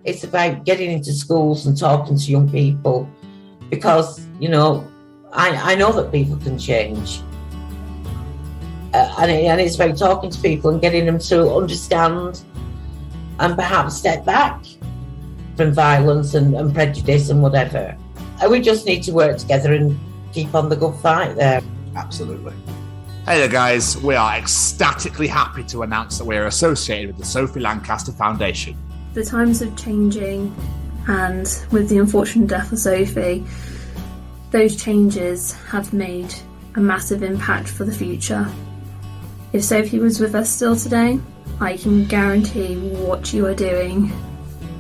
It's about getting into schools and talking to young people because, you know, I know that people can change. And it's about talking to people and getting them to understand and perhaps step back from violence and prejudice and whatever. And we just need to work together and keep on the good fight there. Absolutely. Hey there, guys. We are ecstatically happy to announce that we are associated with the Sophie Lancaster Foundation. The times are changing, and with the unfortunate death of Sophie, those changes have made a massive impact for the future. If Sophie was with us still today, I can guarantee what you are doing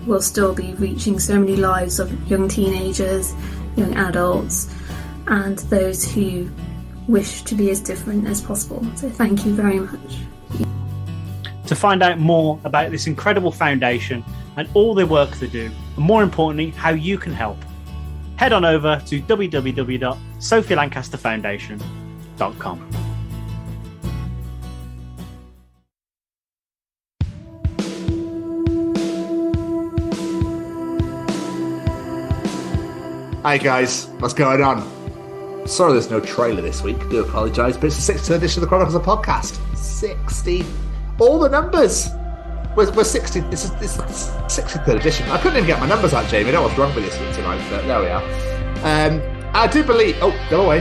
will still be reaching so many lives of young teenagers, young adults, and those who wish to be as different as possible. So thank you very much. To find out more about this incredible foundation and all the work they do, and more importantly, how you can help, head on over to www.sophielancasterfoundation.com. Hi guys, what's going on? Sorry there's no trailer this week, do apologise, but it's the 60th edition of the Chronicles of Podcast. 60. All the numbers. We're 60. This is 63rd edition. I couldn't even get my numbers out, Jamie. I don't know what's wrong with this tonight, but there we are. I do believe... Oh, go away.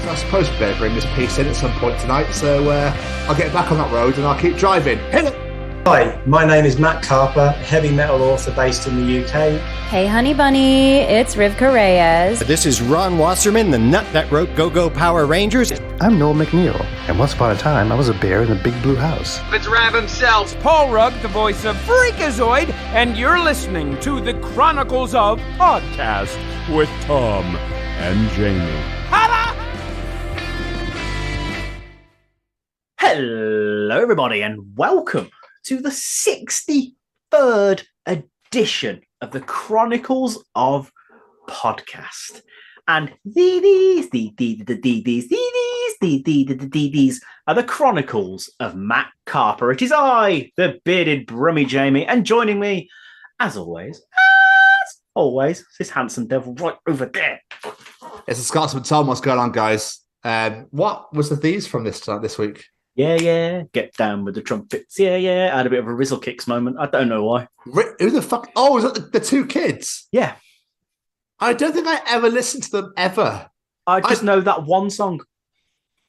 So I suppose we better bring this piece in at some point tonight, so I'll get back on that road and I'll keep driving. Hit it! Hi, my name is Matt Carper, heavy metal author based in the UK. Hey, honey bunny, it's Rivka Reyes. This is Ron Wasserman, the nut that wrote Go-Go Power Rangers. I'm Noel McNeil, and once upon a time, I was a bear in the Big Blue House. It's Rab himself, Paul Rugg, the voice of Freakazoid, and you're listening to the Chronicles of Podcast with Tom and Jamie. Hello, everybody, and welcome to the 63rd edition of the Chronicles of Podcast. And these are the Chronicles of Matt Carper. It is I, the bearded brummy Jamie, and joining me, as always, this handsome devil right over there. It's the Scotsman Tom. What's going on, guys? What was the these from this week? Yeah, get down with the trumpets. Yeah, I had a bit of a Rizzle Kicks moment. I don't know why. Who the fuck? Oh, was that the two kids? Yeah. I don't think I ever listened to them, ever. I just know that one song.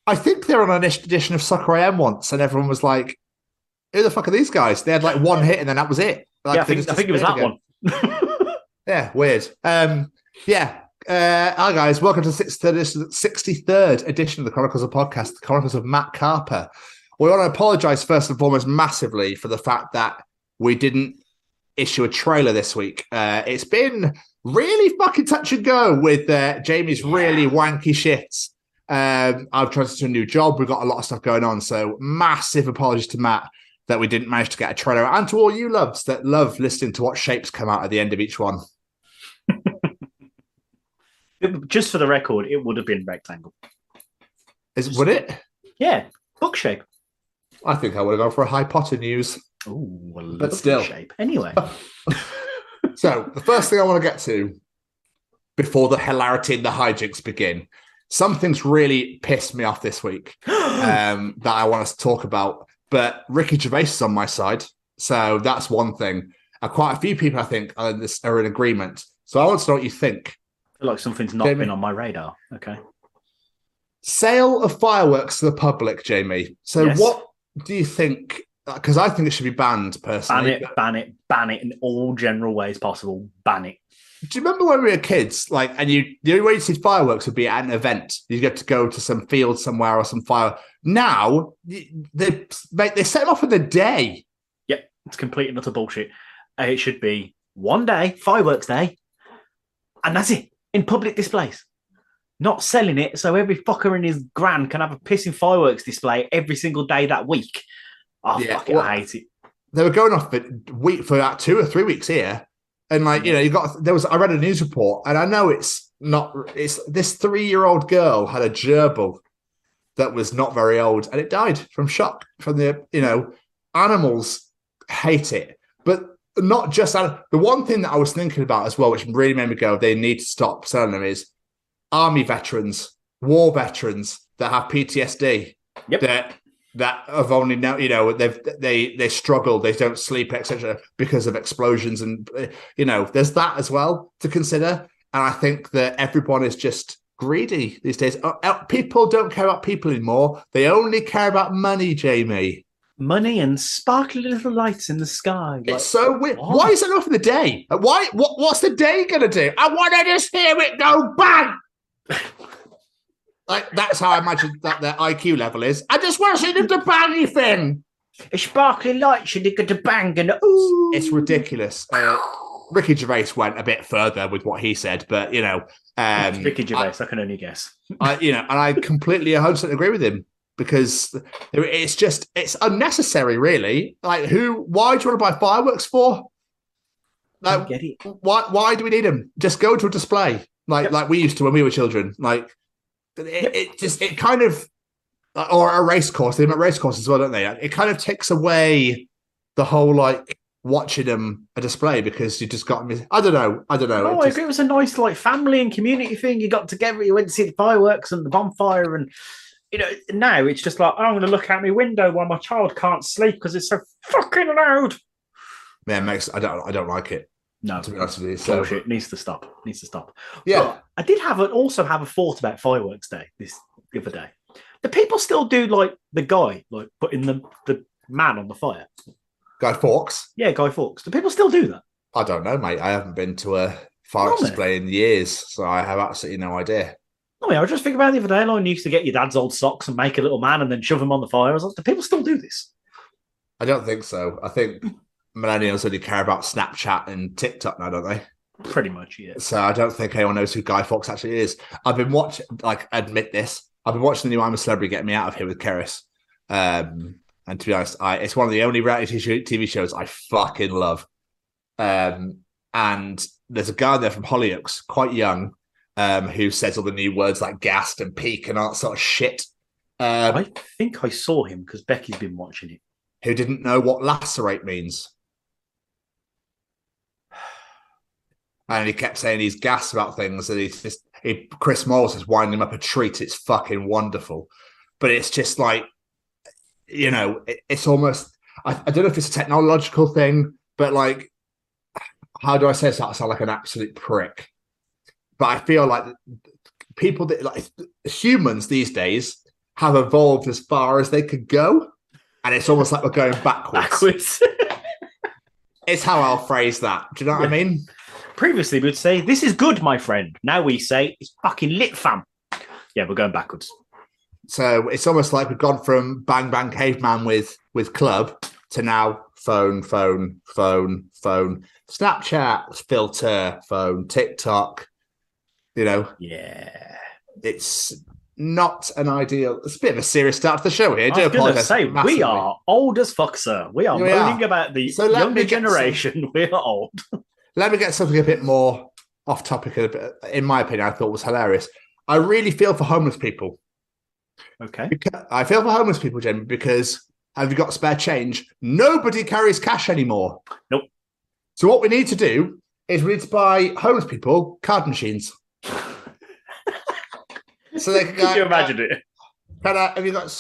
I think they were on an edition of Soccer AM once, and everyone was like, who the fuck are these guys? They had like one hit, and then that was it. Like, yeah, I think it was that one. Yeah, weird. Hi guys, welcome to the 63rd edition of the Chronicles of Podcast, the Chronicles of Matt Carper. We want to apologise first and foremost massively for the fact that we didn't issue a trailer this week. It's been really fucking touch and go with Jamie's really wanky shifts. I've transitioned to a new job. We've got a lot of stuff going on, so massive apologies to Matt that we didn't manage to get a trailer, and to all you loves that love listening to what shapes come out at the end of each one. Just for the record, it would have been rectangle. Would it? Yeah, book shape. I think I would have gone for a Harry Potter news. Ooh, but still. Shape. Anyway. So, the first thing I want to get to, before the hilarity and the hijinks begin, something's really pissed me off this week that I want us to talk about. But Ricky Gervais is on my side, so that's one thing. Quite a few people, I think, are in agreement. So I want to know what you think. Like something's not been on my radar. Okay. Sale of fireworks to the public, Jamie. So yes. What do you think? Because I think it should be banned, personally. Ban it in all general ways possible. Ban it. Do you remember when we were kids? The only way you see fireworks would be at an event. You get to go to some field somewhere or some fire. Now they set them off in the day. Yep, it's complete and utter bullshit. It should be one day, fireworks day, and that's it. In public displays, not selling it so every fucker and his gran can have a pissing fireworks display every single day that week. Oh, yeah, fuck it, I hate it. They were going off for about 2 or 3 weeks here, and I read a news report, and I know it's this 3-year-old girl had a gerbil that was not very old, and it died from shock from the animals hate it, but not just the one thing that I was thinking about as well, which really made me go, they need to stop selling them, is army veterans, war veterans that have PTSD. Yep. That have only now, they struggle, they don't sleep, etc., because of explosions, and there's that as well to consider. And I think that everyone is just greedy these days. People don't care about people anymore; they only care about money, Jamie. Money and sparkly little lights in the sky. It's so weird. What? Why is it enough for the day? Why? What's the day gonna do? I want to just hear it go bang. Like, that's how I imagine that their IQ level is. I just want to see them to bang thing. A sparkling light, you get to bang and ooh. It's ridiculous. Ricky Gervais went a bit further with what he said, but Ricky Gervais, I can only guess. And I completely 100% agree with him, because it's unnecessary, really. Like, why do you want to buy fireworks for? Like, get it. Why do we need them? Just go to a display, like we used to when we were children. Like, it kind of, or a race course. They have race courses as well, don't they? It kind of takes away the whole watching them a display, because you just got. I don't know. I agree. It was a nice family and community thing. You got together. You went to see the fireworks and the bonfire, and now it's just like, I'm going to look out my window while my child can't sleep because it's so fucking loud. Yeah, I don't like it. No, to be honest with you, so bullshit. Needs to stop. Yeah, but I did also have a thought about Fireworks Day the other day. Do people still do the guy putting the man on the fire? Guy Fawkes? Yeah, Guy Fawkes. Do people still do that? I don't know, mate. I haven't been to a fireworks display in years, so I have absolutely no idea. I was just thinking about the other day. You used to get your dad's old socks and make a little man and then shove him on the fire. I was like, do people still do this? I don't think so. I think millennials only care about Snapchat and TikTok now, don't they? Pretty much, yeah. So I don't think anyone knows who Guy Fawkes actually is. I've been watching, admit this, I've been watching the new I'm a Celebrity Get Me Out of Here with Keris. And to be honest, it's one of the only reality TV shows I fucking love. And there's a guy there from Hollyoaks, quite young, who says all the new words like gassed and peak and all that sort of shit. I think I saw him because Becky's been watching it. Who didn't know what lacerate means. And he kept saying he's gassed about things, and Chris Morris is winding him up a treat. It's fucking wonderful. But it's just it's almost, I don't know if it's a technological thing, but how do I say this? I sound like an absolute prick. But I feel like people that humans these days have evolved as far as they could go. And it's almost like we're going backwards. It's how I'll phrase that. Do you know what I mean? Previously, we'd say, this is good, my friend. Now we say, it's fucking lit, fam. Yeah, we're going backwards. So it's almost like we've gone from Bang Bang Caveman with Club to now phone, Snapchat, filter, phone, TikTok. Yeah. It's not an ideal. It's a bit of a serious start to the show here. I was going to say, massively. We are old as fuck, sir. We are moaning about the younger generation. We are old. Let me get something a bit more off topic. In my opinion, I thought was hilarious. I really feel for homeless people. Okay. I feel for homeless people, Jamie, because have you got spare change? Nobody carries cash anymore. Nope. So what we need to do is we need to buy homeless people card machines. So they can go. Can you imagine it?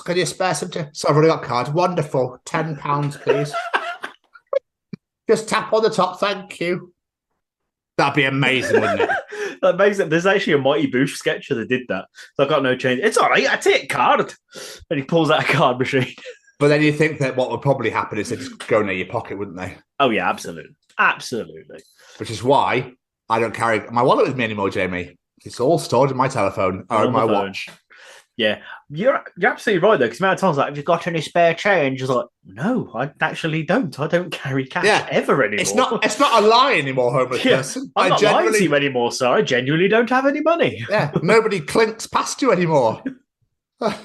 Can you spare some? So I've already got cards. Wonderful. £10, please. Just tap on the top. Thank you. That'd be amazing, wouldn't it? That makes it. There's actually a Mighty Boosh sketch that did that. So I've got no change. It's all right. I take card. And he pulls out a card machine. But then you think that what would probably happen is they just go near your pocket, wouldn't they? Oh, yeah, absolutely. Absolutely. Which is why I don't carry my wallet with me anymore, Jamie. It's all stored in my telephone or my watch. Yeah, you're absolutely right, though, because the amount of times, have you got any spare change? It's like, no, I actually don't. I don't carry cash ever anymore. It's not a lie anymore, homeless person. I'm not lying to you anymore, sir. I genuinely don't have any money. Yeah, nobody clinks past you anymore. I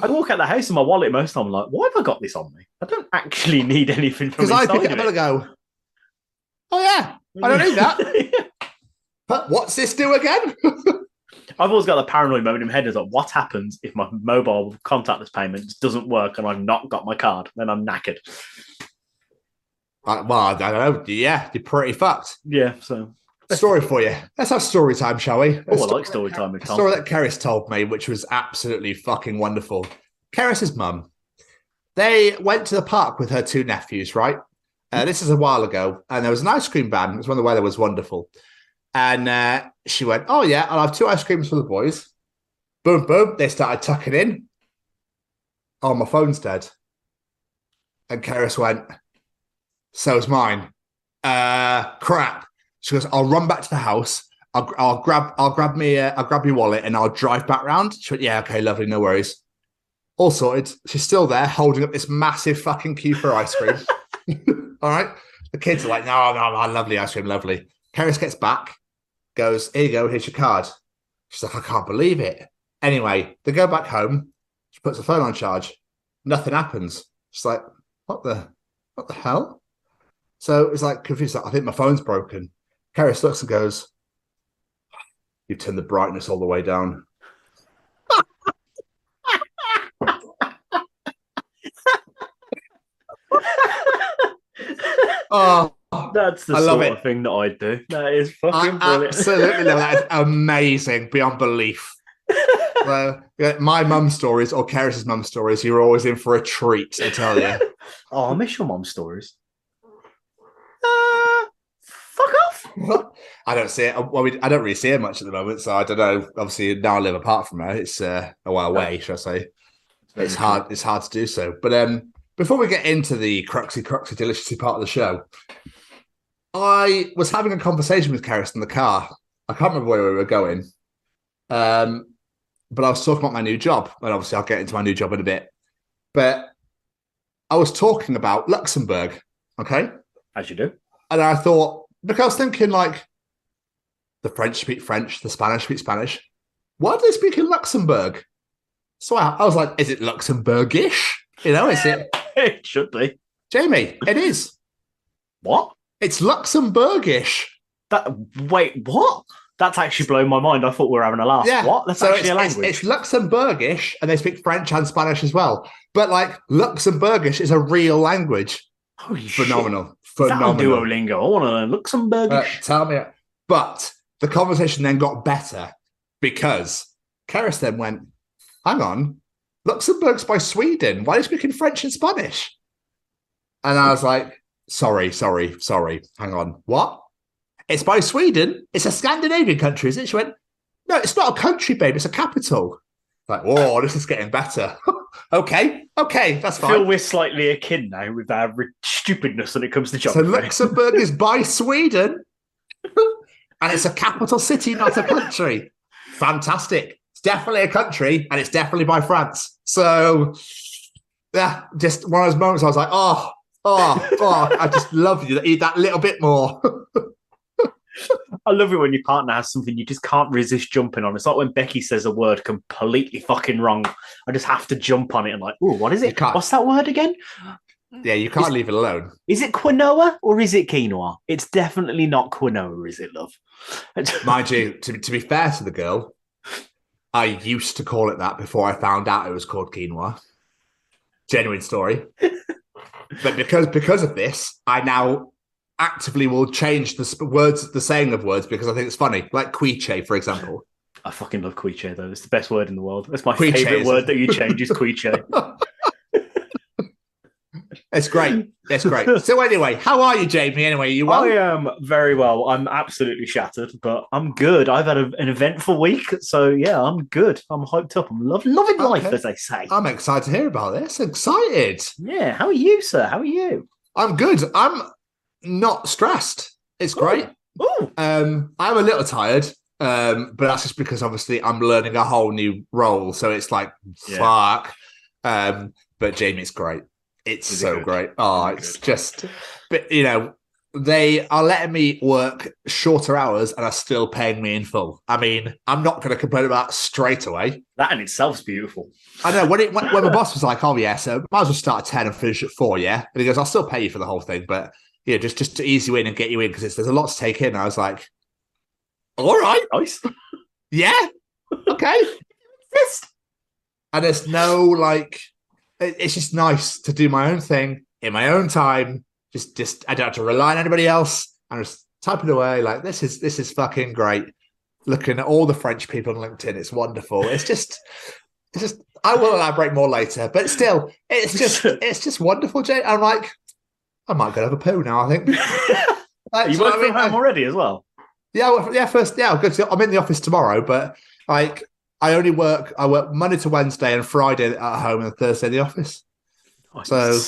walk out the house in my wallet most of the time. I'm like, why have I got this on me? I don't actually need anything from inside. Because I pick it up and go, oh yeah, I don't need that. But what's this do again? I've always got the paranoid moment in my head is like, what happens if my mobile contactless payments doesn't work and I've not got my card? Then I'm knackered. Well, I don't know. Yeah, you're pretty fucked. Yeah, so. Story for you. Let's have story time, shall we? I like story time with Tom. Story that Keris told me, which was absolutely fucking wonderful. Keris's mum. They went to the park with her 2 nephews, right? This is a while ago, and there was an ice cream van. It was when the weather was wonderful. And she went, oh, yeah, I'll have 2 ice creams for the boys. Boom, boom. They started tucking in. Oh, my phone's dead. And Keris went, so's mine. Crap. She goes, I'll run back to the house. I'll grab your wallet and I'll drive back round. She went, yeah, okay, lovely, no worries. All sorted. She's still there holding up this massive fucking queue for ice cream. All right. The kids are like, no, lovely ice cream, lovely. Keris gets back, goes, here you go, here's your card. She's like, I can't believe it. Anyway, they go back home. She puts the phone on charge. Nothing happens. She's like, what the hell? So it's like confused. Like, I think my phone's broken. Keris looks and goes, you turned the brightness all the way down. Oh, that's the sort of thing that I'd do. That is fucking brilliant. Absolutely love that. It's amazing beyond belief. So, yeah, my mum's stories or Keris's mum's stories, you're always in for a treat, I tell you. Oh, I miss your mum's stories. Fuck off. I don't see it. Well, I don't really see her much at the moment, so I don't know. Obviously, now I live apart from her. It's a while away, shall I say. It's hard. It's hard to do so. But before we get into the cruxy, deliciously part of the show, I was having a conversation with Keris in the car. I can't remember where we were going. But I was talking about my new job, and obviously I'll get into my new job in a bit. But I was talking about Luxembourg, okay? As you do. And I thought, because I was thinking, like, the French speak French, the Spanish speak Spanish. Why do they speak in Luxembourg? So I was like, is it Luxembourgish? You know, is it? It should be. Jamie, it is. What? It's Luxembourgish. Wait, what? That's actually blown my mind. I thought we were having a laugh. Yeah. What? That's actually a language. It's Luxembourgish, and they speak French and Spanish as well. But, like, Luxembourgish is a real language. Holy Phenomenal. shit. Phenomenal. Is that on Duolingo? I want to learn Luxembourgish. Tell me. But the conversation then got better because Keris then went, hang on, Luxembourg's by Sweden. Why are you speaking French and Spanish? And I was like, sorry. Hang on. What? It's by Sweden. It's a Scandinavian country, is it? She went, no, it's not a country, babe. It's a capital. Like, whoa, this is getting better. Okay, that's fine. I feel we're slightly akin now with our stupidness when it comes to So geography. Luxembourg is by Sweden, and it's a capital city, not a country. Fantastic. It's definitely a country, and it's definitely by France. So, yeah, just one of those moments I was like, oh, I just love you. Eat that little bit more. I love it when your partner has something you just can't resist jumping on. It's like when Becky says a word completely fucking wrong. I just have to jump on it and like, oh, what is it? What's that word again? Yeah, you can't leave it alone. Is it quinoa or is it quinoa? It's definitely not quinoa, is it, love? Mind you, to be fair to the girl, I used to call it that before I found out it was called quinoa. Genuine story. But because of this, I now actively will change the saying of words because I think it's funny. Like quiche, for example. I fucking love quiche, though. It's the best word in the world. That's my favourite word that you change is quiche. It's great. It's great. So anyway, how are you, Jamie? Anyway, you well? I am very well. I'm absolutely shattered, but I'm good. I've had an eventful week, so yeah, I'm good. I'm hyped up. I'm loving life, as they say. I'm excited to hear about this. Excited. Yeah. How are you, sir? How are you? I'm good. I'm not stressed. It's great. Ooh. I'm a little tired, but that's just because obviously I'm learning a whole new role. So it's like, fuck. But Jamie, it's great. It's so great. Oh, it's just, but you know, they are letting me work shorter hours and are still paying me in full. I mean, I'm not going to complain about that straight away. That in itself is beautiful. I know. When my boss was like, oh yeah, so might as well start at 10 and finish at 4, yeah? And he goes, I'll still pay you for the whole thing, but yeah, just to ease you in and get you in because there's a lot to take in. I was like, all right. Nice. Yeah. Okay. And there's no like, it's just nice to do my own thing in my own time Just I don't have to rely on anybody else. I'm just typing away like this is fucking great. Looking at all the French people on LinkedIn, it's wonderful. It's just I will elaborate more later, but still, it's just wonderful, Jay. I'm like, I might go have a poo now, I think. You work from home already as well? Yeah, first, I'm in the office tomorrow, but like I work Monday to Wednesday and Friday at home and Thursday in the office. Nice. So,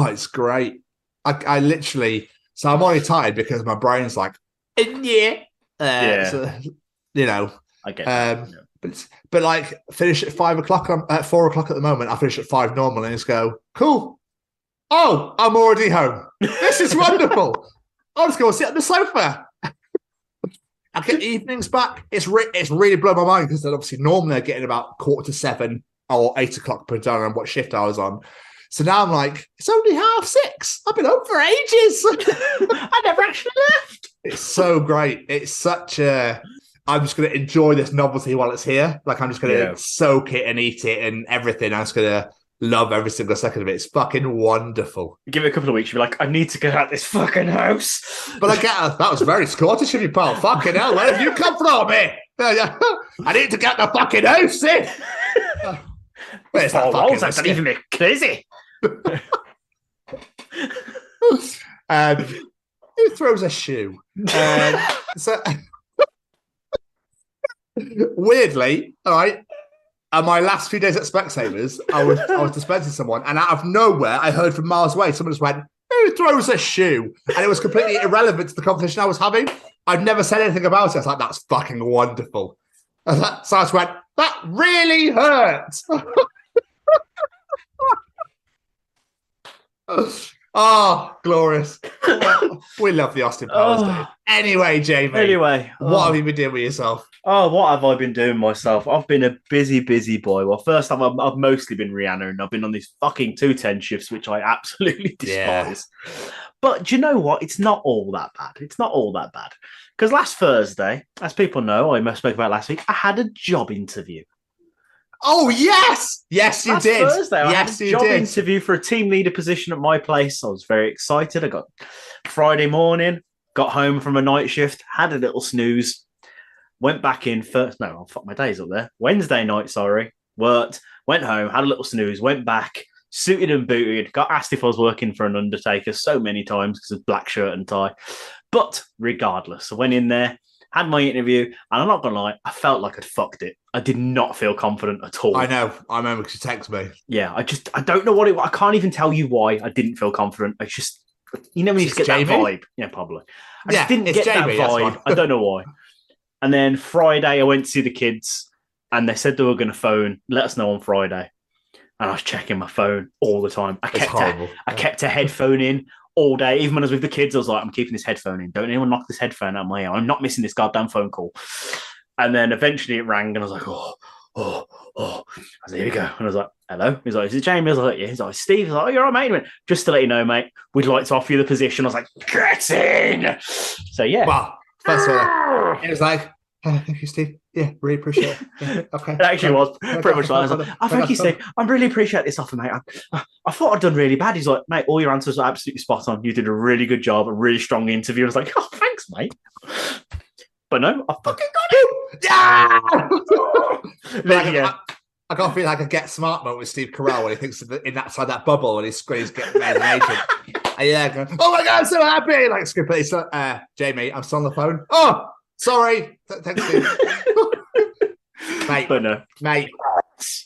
it's great. I literally, so I'm only tired because my brain's like, so, you know, I get that. But like finish at 5 o'clock. I'm at 4 o'clock at the moment. I finish at 5 normally and just go, cool. Oh, I'm already home. This is wonderful. I'm just going to sit on the sofa. I get evenings back. It's really blown my mind because obviously normally I get in about 6:45 or 8 o'clock per day on what shift I was on. So now I'm like, it's only 6:30. I've been home for ages. I never actually left. It's so great. It's such a... I'm just going to enjoy this novelty while it's here. Like, I'm just going to soak it and eat it and everything. I'm just going to love every single second of it. It's fucking wonderful. Give it a couple of weeks, you'll be like, I need to get out this fucking house. But I get that was very Scottish of you, pal. Fucking hell, where have you come from, eh? I need to get the fucking house in. Where's that fucking that doesn't even make crazy. Who throws a shoe? So weirdly, all right. And my last few days at Specsavers, I was dispensing someone, and out of nowhere, I heard from miles away, someone just went, "Who throws a shoe?" And it was completely irrelevant to the conversation I was having. I'd never said anything about it. I was like, "That's fucking wonderful." So I just went, "That really hurts." Oh, glorious. We love the Austin Powers Day. Anyway, Jamie. What have you been doing with yourself? Oh, what have I been doing myself? I've been a busy boy. Well, first time I've mostly been Rihanna, and I've been on these fucking 210 shifts, which I absolutely despise. Yeah. But do you know what? It's not all that bad. Because last Thursday, as people know, I spoke about last week, I had a job interview. Oh, yes! Yes, you did. Thursday, I had a job interview for a team leader position at my place. I was very excited. I got Friday morning, got home from a night shift, had a little snooze, went back in first. No, I'll fuck my days up there. Wednesday night, worked, went home, had a little snooze, went back, suited and booted, got asked if I was working for an undertaker so many times because of black shirt and tie. But regardless, I went in there, had my interview, and I'm not going to lie, I felt like I'd fucked it. I did not feel confident at all. I know. I remember because you texted me. Yeah, I don't know what it was. I can't even tell you why I didn't feel confident. I just, you know when you just get that vibe? Yeah, probably. I just didn't get that vibe. I don't know why. And then Friday, I went to see the kids, and they said they were going to let us know on Friday. And I was checking my phone all the time. I kept a headphone in all day. Even when I was with the kids, I was like, I'm keeping this headphone in. Don't anyone knock this headphone out of my ear. I'm not missing this goddamn phone call. And then eventually it rang, and I was like, oh. I was like, here we go. And I was like, hello? He's like, is it Jamie? I was like, yeah. He's like, Steve. He's like, oh, you're all right, mate. He went, just to let you know, mate, we'd like to offer you the position. I was like, get in. So, yeah. Well, first of all, it was like, thank you, Steve. Yeah, really appreciate it. Yeah, okay. It actually was pretty much like, I was like, oh, thank you, Steve. I really appreciate this offer, mate. I thought I'd done really bad. He's like, mate, all your answers are absolutely spot on. You did a really good job, a really strong interview. I was like, oh, thanks, mate. But no, I fucking got him. Yeah. I got to feel like a Get Smart moment with Steve Carell when he thinks in that side that bubble and he's getting made an agent. Yeah, oh my God, I'm so happy. Like, it's like, Jamie, I'm still on the phone. Oh, sorry. Thanks, Steve. Mate,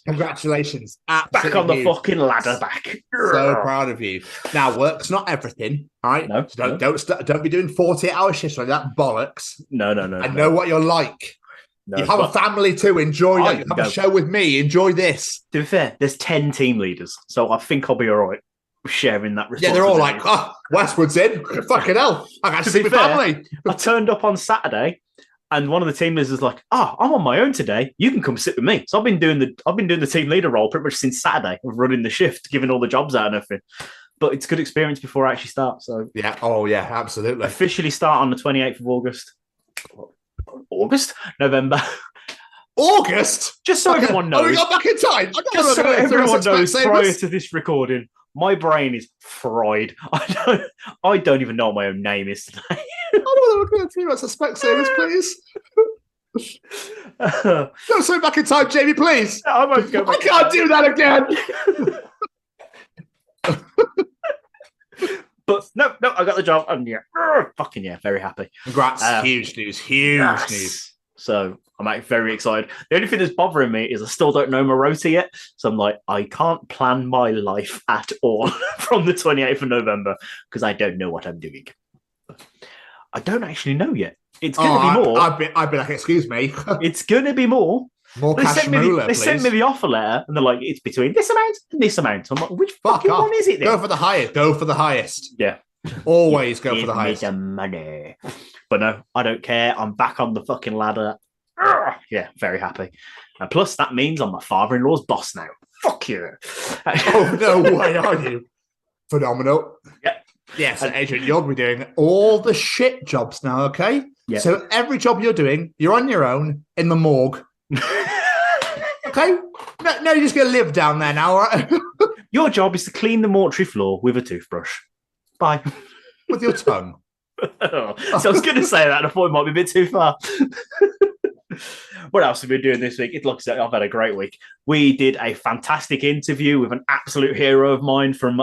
congratulations. Absolutely back on the fucking ladder back. So proud of you. Now, work's not everything, all right? No. So don't be doing 48-hour shifts like that bollocks. No. I know what you're like. No, you have a family too. Enjoy that. You have a show with me. Enjoy this. To be fair, there's 10 team leaders, so I think I'll be all right sharing that responsibility. Yeah, they're all like, oh, Westwood's in. Fucking hell. I got to see my family. I turned up on Saturday, and one of the team leaders was like, oh, I'm on my own today. You can come sit with me. So I've been doing the team leader role pretty much since Saturday of running the shift, giving all the jobs out and everything. But it's a good experience before I actually start. So yeah, oh yeah, absolutely. Officially start on the 28th of November. August? Just so everyone knows. Oh, we got back in time. Just so everyone knows prior to this recording, My brain is fried. I don't even know what my own name is today. I don't want to look at you about suspect service, please. Go straight back in time, Jamie, please. I won't go back. I can't do that again. But no, I got the job. And fucking very happy. Congrats. Huge news. News. So I'm very excited. The only thing that's bothering me is I still don't know my rota yet. So I'm like, I can't plan my life at all from the 28th of November because I don't know what I'm doing. I don't actually know yet. It's going to be more. I'd be like, excuse me. It's going to be more. More cash moolah, They sent me the offer letter and they're like, it's between this amount and this amount. I'm like, which fucking one is it then? Go for the highest. Go for the highest. Yeah. Always go for the highest. Give me the money. But no, I don't care. I'm back on the fucking ladder. Yeah, very happy. And plus, that means I'm my father-in-law's boss now. Fuck you. Oh, no way, are you? Phenomenal. Yeah. Yes, and Adrian, you'll be doing all the shit jobs now, okay? Yeah. So every job you're doing, you're on your own in the morgue. Okay? No, you're just going to live down there now, right? Your job is to clean the mortuary floor with a toothbrush. Bye. With your tongue. So I was going to say that, and I thought it might be a bit too far. What else have we been doing this week? It looks like I've had a great week. We did a fantastic interview with an absolute hero of mine from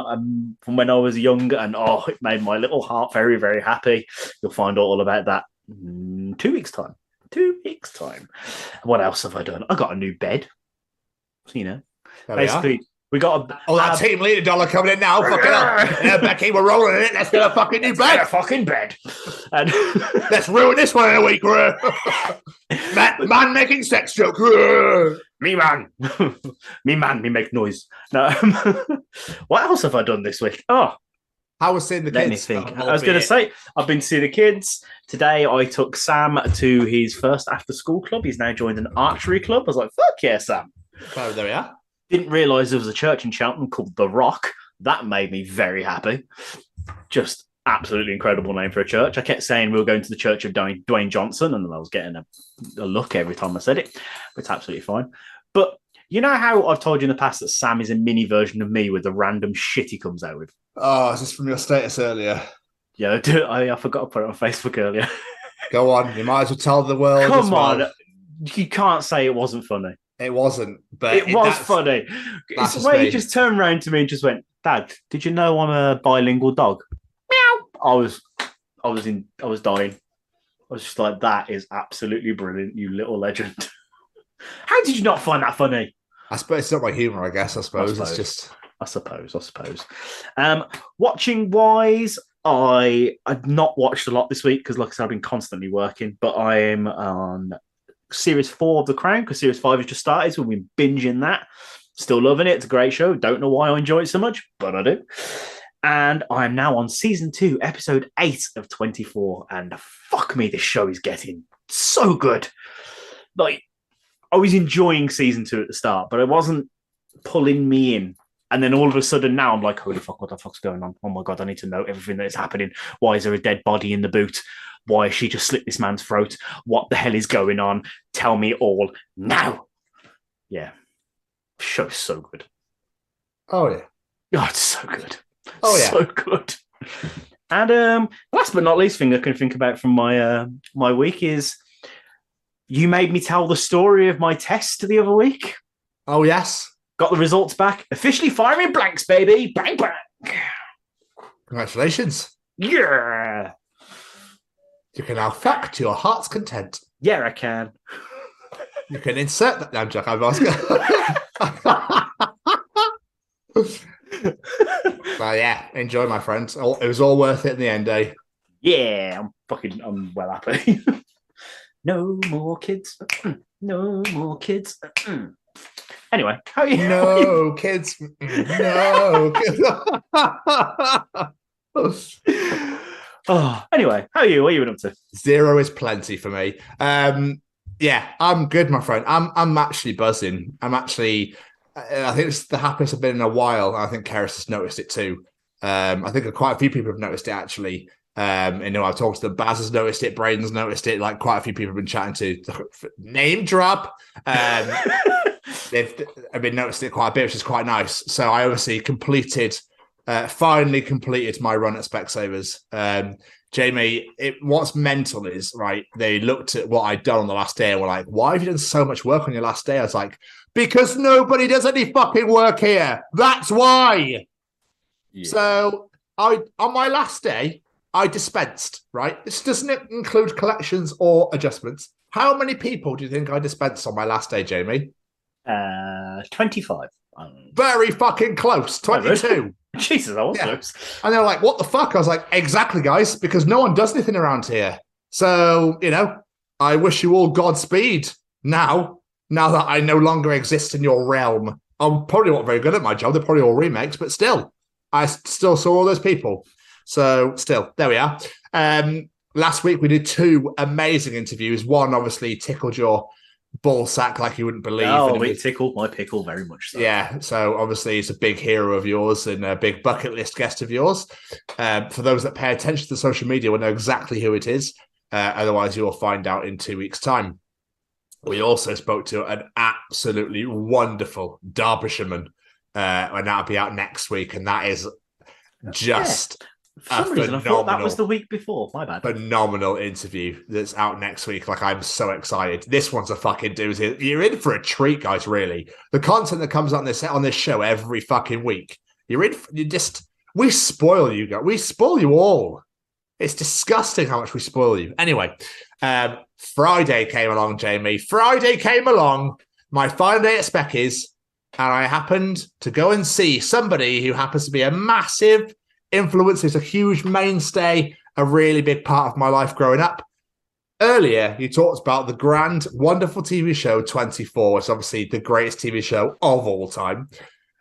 when I was young, and it made my little heart very, very happy. You'll find out all about that in 2 weeks' time. 2 weeks' time. What else have I done? I got a new bed. There basically, we got a... that team leader dollar coming in now. Fucking hell. Yeah, Becky, we're rolling in it. Let's get a fucking new bed. Get a fucking bed. And let's ruin this one in a week. Man making sex joke. Me man, me make noise. No. What else have I done this week? How was seeing the kids? Let me think. I was going to say, I've been to see the kids. Today, I took Sam to his first after-school club. He's now joined an archery club. I was like, fuck yeah, Sam. Oh, there we are. Didn't realise there was a church in Cheltenham called The Rock. That made me very happy. Just absolutely incredible name for a church. I kept saying we were going to the church of Dwayne Johnson, and I was getting a look every time I said it. But it's absolutely fine. But you know how I've told you in the past that Sam is a mini version of me with the random shit he comes out with? Oh, is this from your status earlier? Yeah, I forgot to put it on Facebook earlier. Go on, you might as well tell the world. Come on, you can't say it wasn't funny. It wasn't, but it was funny. It's the way he just turned around to me and just went, "Dad, did you know I'm a bilingual dog?" Meow. I was dying. I was just like, that is absolutely brilliant, you little legend. How did you not find that funny? I suppose it's not my humour, I guess. I suppose it's just. I suppose. Watching wise, I've not watched a lot this week because, like I said, I've been constantly working. But I am on Series 4 of The Crown because Series 5 has just started, so we've been binging that. Still loving it. It's a great show. Don't know why I enjoy it so much, but I do. And I am now on Season 2, Episode 8 of 24. And fuck me, this show is getting so good. Like, I was enjoying Season 2 at the start, but it wasn't pulling me in. And then all of a sudden now I'm like, holy fuck, what the fuck's going on? Oh my God, I need to know everything that is happening. Why is there a dead body in the boot? Why has she just slit this man's throat? What the hell is going on? Tell me all now. Yeah. Show's so good. Oh, yeah. Oh, it's so good. Oh, yeah. So good. And last but not least thing I can think about from my week is you made me tell the story of my test the other week. Oh, yes. Got the results back. Officially firing blanks, baby. Bang, bang. Congratulations. Yeah. You can now fuck to your heart's content. Yeah, I can. You can insert that. No, I'm joking. I'm asking. Well, yeah. Enjoy, my friends. It was all worth it in the end, eh? Yeah. I'm well happy. No more kids. No more kids. Anyway, how are you? No kids. No kids. Anyway, how are you? What have you been up to? 0 is plenty for me. Yeah, I'm good, my friend. I'm actually buzzing. I think it's the happiest I've been in a while. I think Keris has noticed it too. I think quite a few people have noticed it actually. I've talked to them. Baz has noticed it. Braden's noticed it. Like quite a few people have been chatting to. Name drop. I've been noticing it quite a bit, which is quite nice. So I obviously completed finally completed my run at Specsavers. Jamie, what's mental is, right, they looked at what I'd done on the last day and were like, why have you done so much work on your last day? I was like, because nobody does any fucking work here. That's why. Yeah. So on my last day, I dispensed, right? This doesn't include collections or adjustments. How many people do you think I dispensed on my last day, Jamie? 25. Very fucking close. 22. Jesus, I was close. And they're like, what the fuck? I was like, exactly, guys, because no one does anything around here. So, I wish you all Godspeed now that I no longer exist in your realm. I'm probably not very good at my job. They're probably all remakes, but still, I still saw all those people. So still, there we are. Last week, we did 2 amazing interviews. One obviously tickled your ball sack like you wouldn't believe. Oh, it tickled my pickle very much so. Yeah, so obviously it's a big hero of yours and a big bucket list guest of yours. For those that pay attention to the social media will know exactly who it is. Otherwise, you'll find out in 2 weeks' time. We also spoke to an absolutely wonderful Derbyshireman, and that'll be out next week. And that is just... Yeah. For some reason, I thought that was the week before. My bad. Phenomenal interview that's out next week. Like, I'm so excited. This one's a fucking doozy. You're in for a treat, guys, really. The content that comes on this show every fucking week. We spoil you guys. We spoil you all. It's disgusting how much we spoil you. Anyway, Friday came along, Jamie. Friday came along. My final day at Speckies. And I happened to go and see somebody who happens to be a massive influence, is a huge mainstay, a really big part of my life growing up. Earlier, you talked about the grand, wonderful TV show 24. It's obviously the greatest TV show of all time.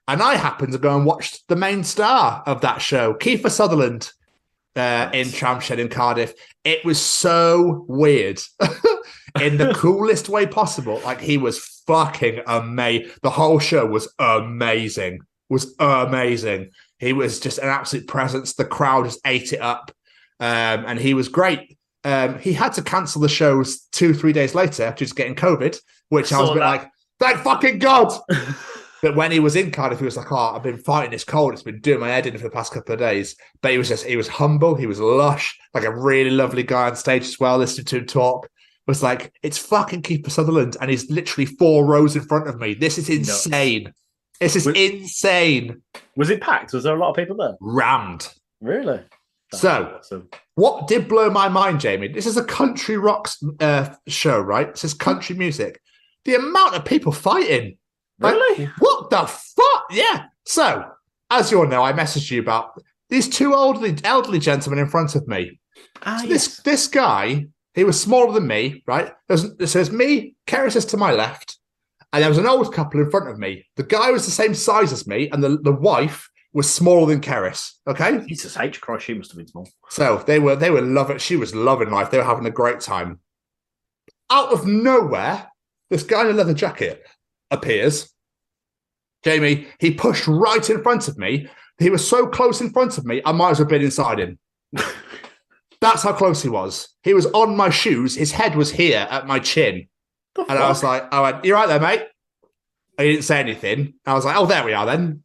And I happened to go and watch the main star of that show, Kiefer Sutherland, in Tramshed in Cardiff. It was so weird in the coolest way possible. Like, he was fucking amazing. The whole show was amazing. He was just an absolute presence. The crowd just ate it up. And he was great. He had to cancel the shows 2-3 days later after just getting COVID, which I was a bit like, thank fucking God. But when he was in Cardiff, he was like, I've been fighting this cold. It's been doing my head in for the past couple of days. But he was humble. He was lush, like a really lovely guy on stage as well. Listening to him talk was like, it's fucking Kiefer Sutherland. And he's literally 4 rows in front of me. This is insane. No. This is insane. Was it packed? Was there a lot of people there? Rammed. Really? So, what did blow my mind, Jamie? This is a country rock show, right? This is country music. The amount of people fighting. Really? Like, what the fuck? Yeah. So, as you all know, I messaged you about these 2 elderly gentlemen in front of me. This guy, he was smaller than me, right? There's me, Keris is to my left. And there was an old couple in front of me. The guy was the same size as me, and the wife was smaller than Keris. Okay, Jesus H. Christ, she must have been small. So they were loving. She was loving life. They were having a great time. Out of nowhere, this guy in a leather jacket appears. Jamie, he pushed right in front of me. He was so close in front of me, I might as well have been inside him. That's how close he was. He was on my shoes. His head was here at my chin. And I was like, you right there, mate? He didn't say anything. I was like, oh, there we are then.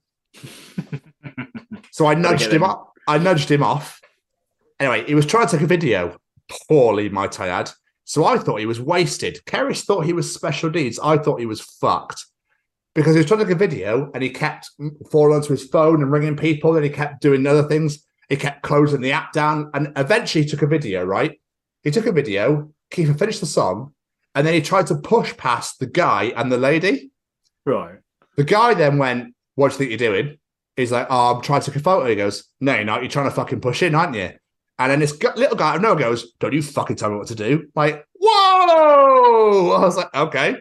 So I nudged him up. I nudged him off. Anyway, he was trying to take a video. Poorly, might I add. So I thought he was wasted. Keris thought he was special needs. I thought he was fucked. Because he was trying to take a video and he kept falling onto his phone and ringing people and he kept doing other things. He kept closing the app down and eventually he took a video, right? He took a video. Kiefer finished the song. And then he tried to push past the guy and the lady. Right. The guy then went, what do you think you're doing? He's like, I'm trying to take a photo. He goes, no, you're not. You're trying to fucking push in, aren't you? And then this little guy out of nowhere goes, don't you fucking tell me what to do. Like, whoa! I was like, okay.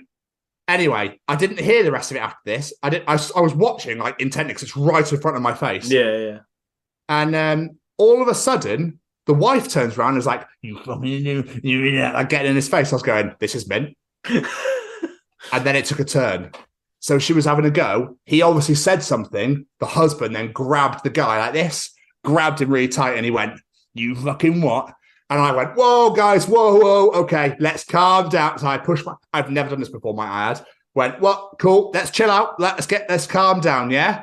Anyway, I didn't hear the rest of it after this. I was watching like intently because it's right in front of my face. Yeah. And all of a sudden, the wife turns around and is like, you fucking, like getting in his face. I was going, this is mint. And then it took a turn. So she was having a go. He obviously said something. The husband then grabbed the guy like this, grabbed him really tight, and he went, you fucking what? And I went, whoa, guys, whoa, okay, let's calm down. So I pushed I've never done this before, my ad. Went, what? Cool, let's chill out. Let's calm down, yeah?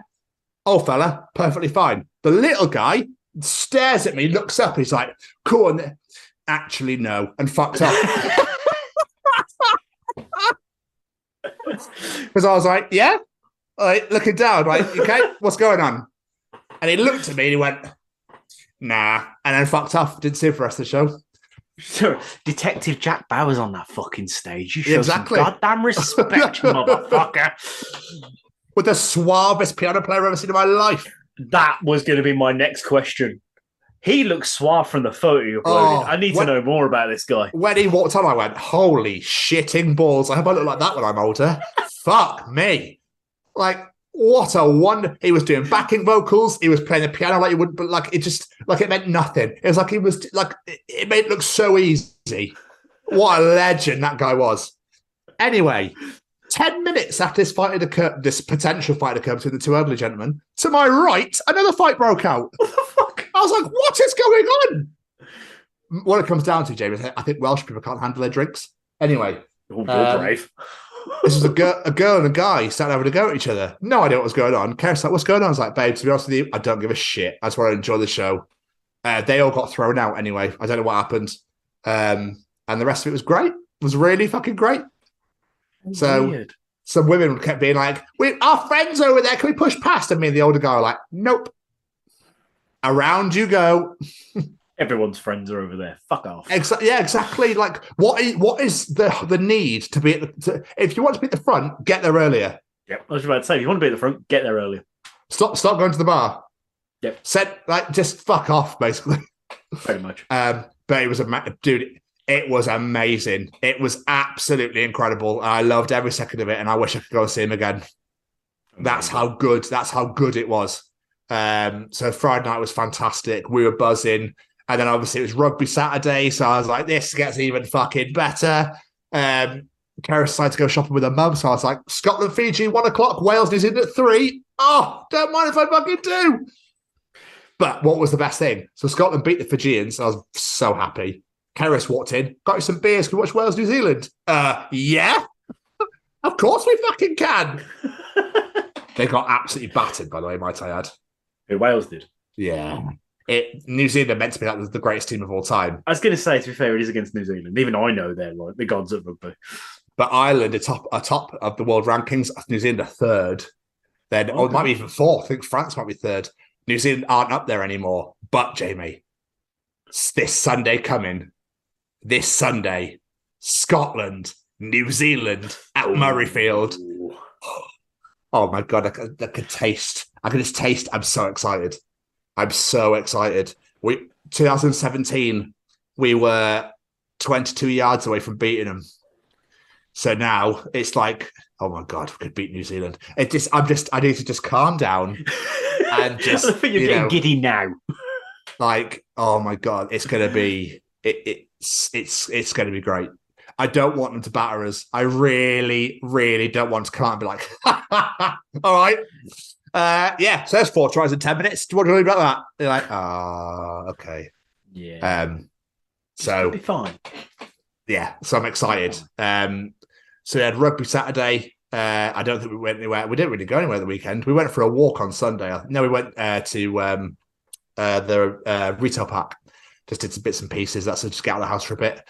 Old fella, perfectly fine. The little guy stares at me, looks up, he's like, cool. And actually, no, and fucked off. Because I was like, yeah? Like, looking down, like, okay, what's going on? And he looked at me and he went, nah, and then fucked off. Didn't see him for the rest of the show. Sure. Detective Jack Bauer's on that fucking stage. You show Exactly. some goddamn respect, motherfucker. With the suavest piano player I've ever seen in my life. That was going to be my next question. He looks suave from the photo you uploaded. I need to know more about this guy. When he walked on, I went, holy shitting balls. I hope I look like that when I'm older. Fuck me. Like, what a wonder. He was doing backing vocals. He was playing the piano like you wouldn't, but like, it just, like, it meant nothing. It was like, he was, like, it made it look so easy. What a legend that guy was. Anyway, 10 minutes after this potential fight occurred between the two elderly gentlemen, to my right, another fight broke out. What the fuck? I was like, what is going on? What it comes down to, James, I think Welsh people can't handle their drinks. Anyway. You're brave. This was a girl and a guy starting having a go at each other. No idea what was going on. Karen's like, what's going on? I was like, babe, to be honest with you, I don't give a shit. I just want to enjoy the show. They all got thrown out anyway. I don't know what happened. And the rest of it was great. It was really fucking great. So Weird. Some women kept being like, our friends over there, can we push past? And me and the older guy were like, nope. Around you go. Everyone's friends are over there. Fuck off. Yeah, exactly. Like, what is the need to be at if you want to be at the front, get there earlier. Yep. I was about to say, if you want to be at the front, get there earlier. Stop going to the bar. Yep. Just fuck off, basically. Pretty much. But it was dude. It was amazing. It was absolutely incredible. I loved every second of it, and I wish I could go and see him again. That's how good it was. So Friday night was fantastic. We were buzzing. And then obviously it was rugby Saturday, so I was like, this gets even fucking better. Kara decided to go shopping with her mum, so I was like, Scotland, Fiji, 1 o'clock, Wales, New Zealand at 3. Oh, don't mind if I fucking do. But what was the best thing? So Scotland beat the Fijians. I was so happy. Keris walked in, got you some beers, can we watch Wales, New Zealand? Yeah. Of course we fucking can. They got absolutely battered, by the way, might I add. Who, Wales did? Yeah. New Zealand meant to be like the greatest team of all time. I was going to say, to be fair, it is against New Zealand. Even I know they're like the gods of rugby. But Ireland are top of the world rankings. New Zealand are third. Then, it might be even fourth. I think France might be third. New Zealand aren't up there anymore. But, Jamie, this Sunday coming, Scotland, New Zealand at Murrayfield. Oh, my God, I could taste. I can just taste. I'm so excited. 2017, we were 22 yards away from beating them. So now it's like, oh my God, we could beat New Zealand. I need to just calm down and just. I think you're getting giddy now. Like, oh my God, it's going to be, it's going to be great. I don't want them to batter us. I really, really don't want to come out and be like, all right. Yeah, so there's 4 tries in 10 minutes. Do you want to read about that? They're like, okay. Yeah. So it'll be fine. Yeah, so I'm excited. So we had rugby Saturday. I don't think we went anywhere. We didn't really go anywhere the weekend. We went for a walk on Sunday. No, we went to the retail park. Just did some bits and pieces. That's just get out of the house for a bit.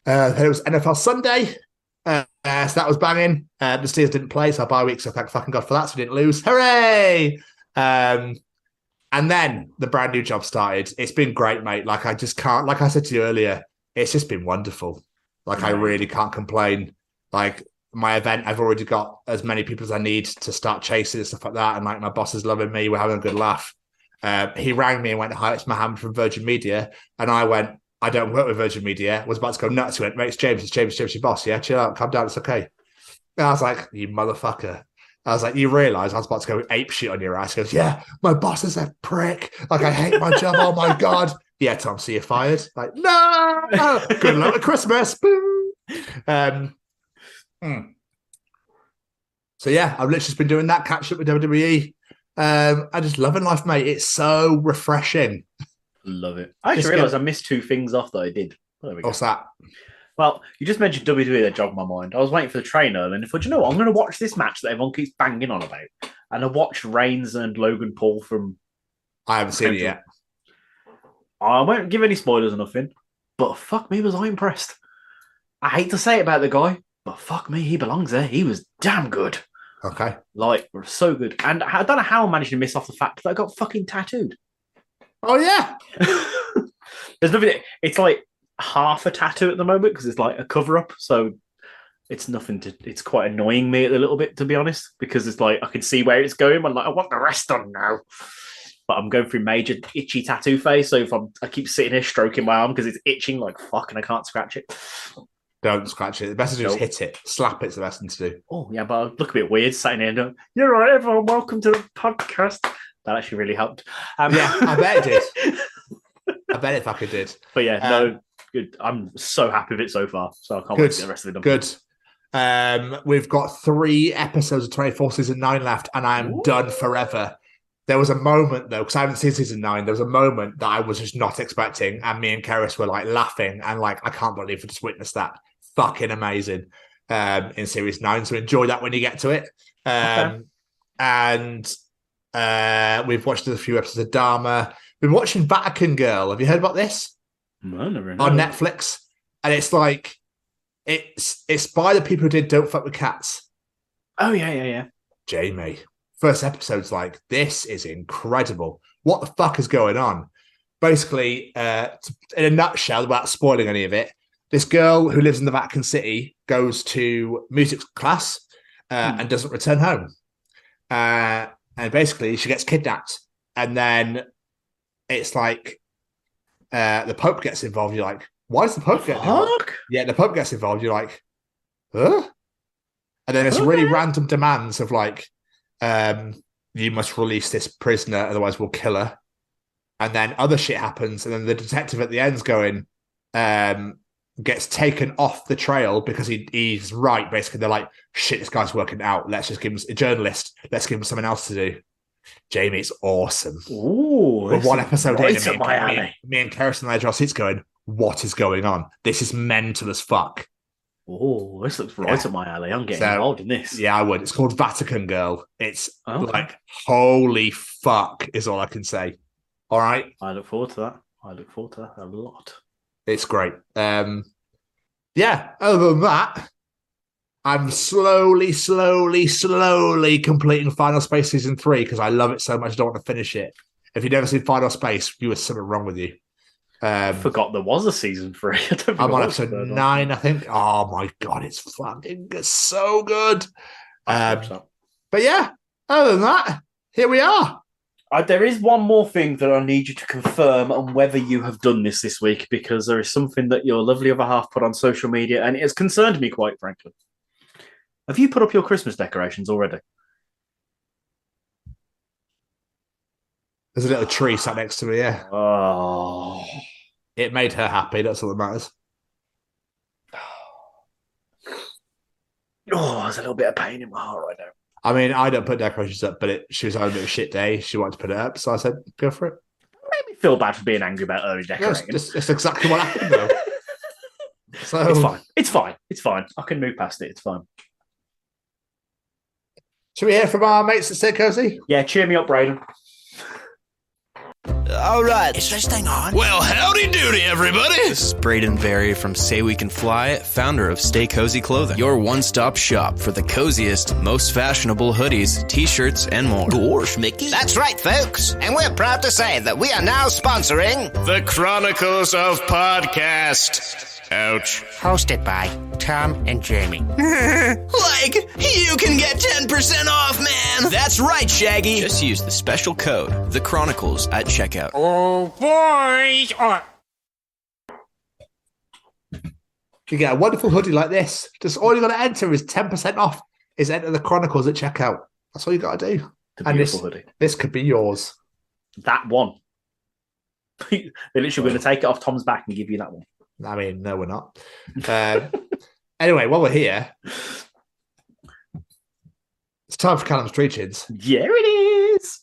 Then it was NFL Sunday. So that was banging. The Steelers didn't play, so our bye week, so thank fucking God for that. So we didn't lose. Hooray! And then the brand new job started. It's been great, mate. Like, I just can't, like I said to you earlier, it's just been wonderful. Like, I really can't complain. Like, my event, I've already got as many people as I need to start chasing and stuff like that. And like, my boss is loving me. We're having a good laugh. He rang me and went, hi, it's Mohammed from Virgin Media. And I went, I don't work with Virgin Media. Was about to go nuts. He went, mate, it's James, your boss. Yeah, chill out, calm down, it's okay. And I was like, you motherfucker. I was like, you realise I was about to go ape shit on your ass. He goes, yeah, my boss is a prick. Like, I hate my job. Oh my God. Yeah, Tom, so you're fired. Like, no, good luck with Christmas. Boom. So yeah, I've literally just been doing that, catch up with WWE. I just loving life, mate. It's so refreshing. Love it. I actually realised I missed 2 things off that I did. There we go. What's that? Well, you just mentioned WWE that jogged my mind. I was waiting for the trainer and I thought, you know what? I'm going to watch this match that everyone keeps banging on about. And I watched Reigns and Logan Paul from... I haven't seen it yet. I won't give any spoilers or nothing, but fuck me, was I impressed. I hate to say it about the guy, but fuck me, he belongs there. He was damn good. Okay. Like, so good. And I don't know how I managed to miss off the fact that I got fucking tattooed. Oh, yeah. There's nothing... It's like half a tattoo at the moment because it's like a cover-up, so it's nothing to... It's quite annoying me a little bit, to be honest, because it's like I can see where it's going. I'm like, I want the rest done now. But I'm going through major itchy tattoo phase, so if I keep sitting here stroking my arm because it's itching like fuck and I can't scratch it. Don't scratch it. The best thing to do is hit it. Slap it's the best thing to do. Oh, yeah, but I look a bit weird sitting here and going, you're right, everyone, welcome to the podcast. That actually really helped. Yeah, I bet it did. I bet it fucking did. But yeah, no, good. I'm so happy with it so far, so I can't wait to get the rest of it done. Good. We've got 3 episodes of 24 season 9 left, and I'm done forever. There was a moment, though, because I haven't seen season 9, there was a moment that I was just not expecting, and me and Keris were, like, laughing, and, like, I can't believe we just witnessed that. Fucking amazing in series 9, so enjoy that when you get to it. Okay. And we've watched a few episodes of Dharma. We've been watching Vatican Girl. Have you heard about this? No, never heard. On Netflix. And it's like, it's by the people who did Don't Fuck With Cats. Oh, yeah. Jamie. First episode's like, this is incredible. What the fuck is going on? Basically, in a nutshell, without spoiling any of it, this girl who lives in the Vatican City goes to music class and doesn't return home. And basically, she gets kidnapped. And then it's like the Pope gets involved. You're like, why does the Pope get involved? Yeah, the Pope gets involved. You're like, huh? And then there's really random demands of like, you must release this prisoner, otherwise we'll kill her. And then other shit happens. And then the detective at the end's going, gets taken off the trail because he's right. Basically, they're like, shit, this guy's working out. Let's just give him a journalist. Let's give him something else to do. Jamie, it's awesome. Ooh, we're one episode right in. Me and Keris and I seats going, what is going on? This is mental as fuck. Oh, this looks right up my alley. I'm getting involved in this. Yeah, I would. It's called Vatican Girl. It's like, holy fuck is all I can say. All right? I look forward to that. A lot. It's great. Yeah, other than that, I'm slowly completing Final Space Season 3 because I love it so much I don't want to finish it. If you've never seen Final Space, you was something wrong with you. I forgot there was a Season 3. I'm on episode 9, I think. Oh my God, it's so good. But yeah, other than that, here we are. There is one more thing that I need you to confirm on whether you have done this week, because there is something that your lovely other half put on social media, and it has concerned me, quite frankly. Have you put up your Christmas decorations already? There's a little tree sat next to me, yeah. Oh. It made her happy, that's all that matters. Oh, there's a little bit of pain in my heart right now. I mean, I don't put decorations up, but she was having a bit of a shit day. She wanted to put it up, so I said, go for it. Made me feel bad for being angry about early decorating. It's exactly what happened, though. So It's fine. I can move past it. It's fine. Should we hear from our mates at Stay Cozy? Yeah, cheer me up, Brayden. All right. Is this thing on? Well, howdy doody, everybody. This is Braden Berry from Say We Can Fly, founder of Stay Cozy Clothing, your one-stop shop for the coziest, most fashionable hoodies, t-shirts, and more. Gosh, Mickey. That's right, folks. And we're proud to say that we are now sponsoring the Chronicles of Podcast. Ouch. Hosted by Tom and Jamie. Like, you can get 10% off, man. That's right, Shaggy. Just use the special code, The Chronicles, at checkout. Oh, boys. You get a wonderful hoodie like this. Just all you got to enter is 10% off. Is enter The Chronicles at checkout. That's all you got to do. The beautiful hoodie. This could be yours. That one. They're literally going to take it off Tom's back and give you that one. I mean, no, we're not. Anyway, while we're here, it's time for Callum's treachings. Yeah, it is.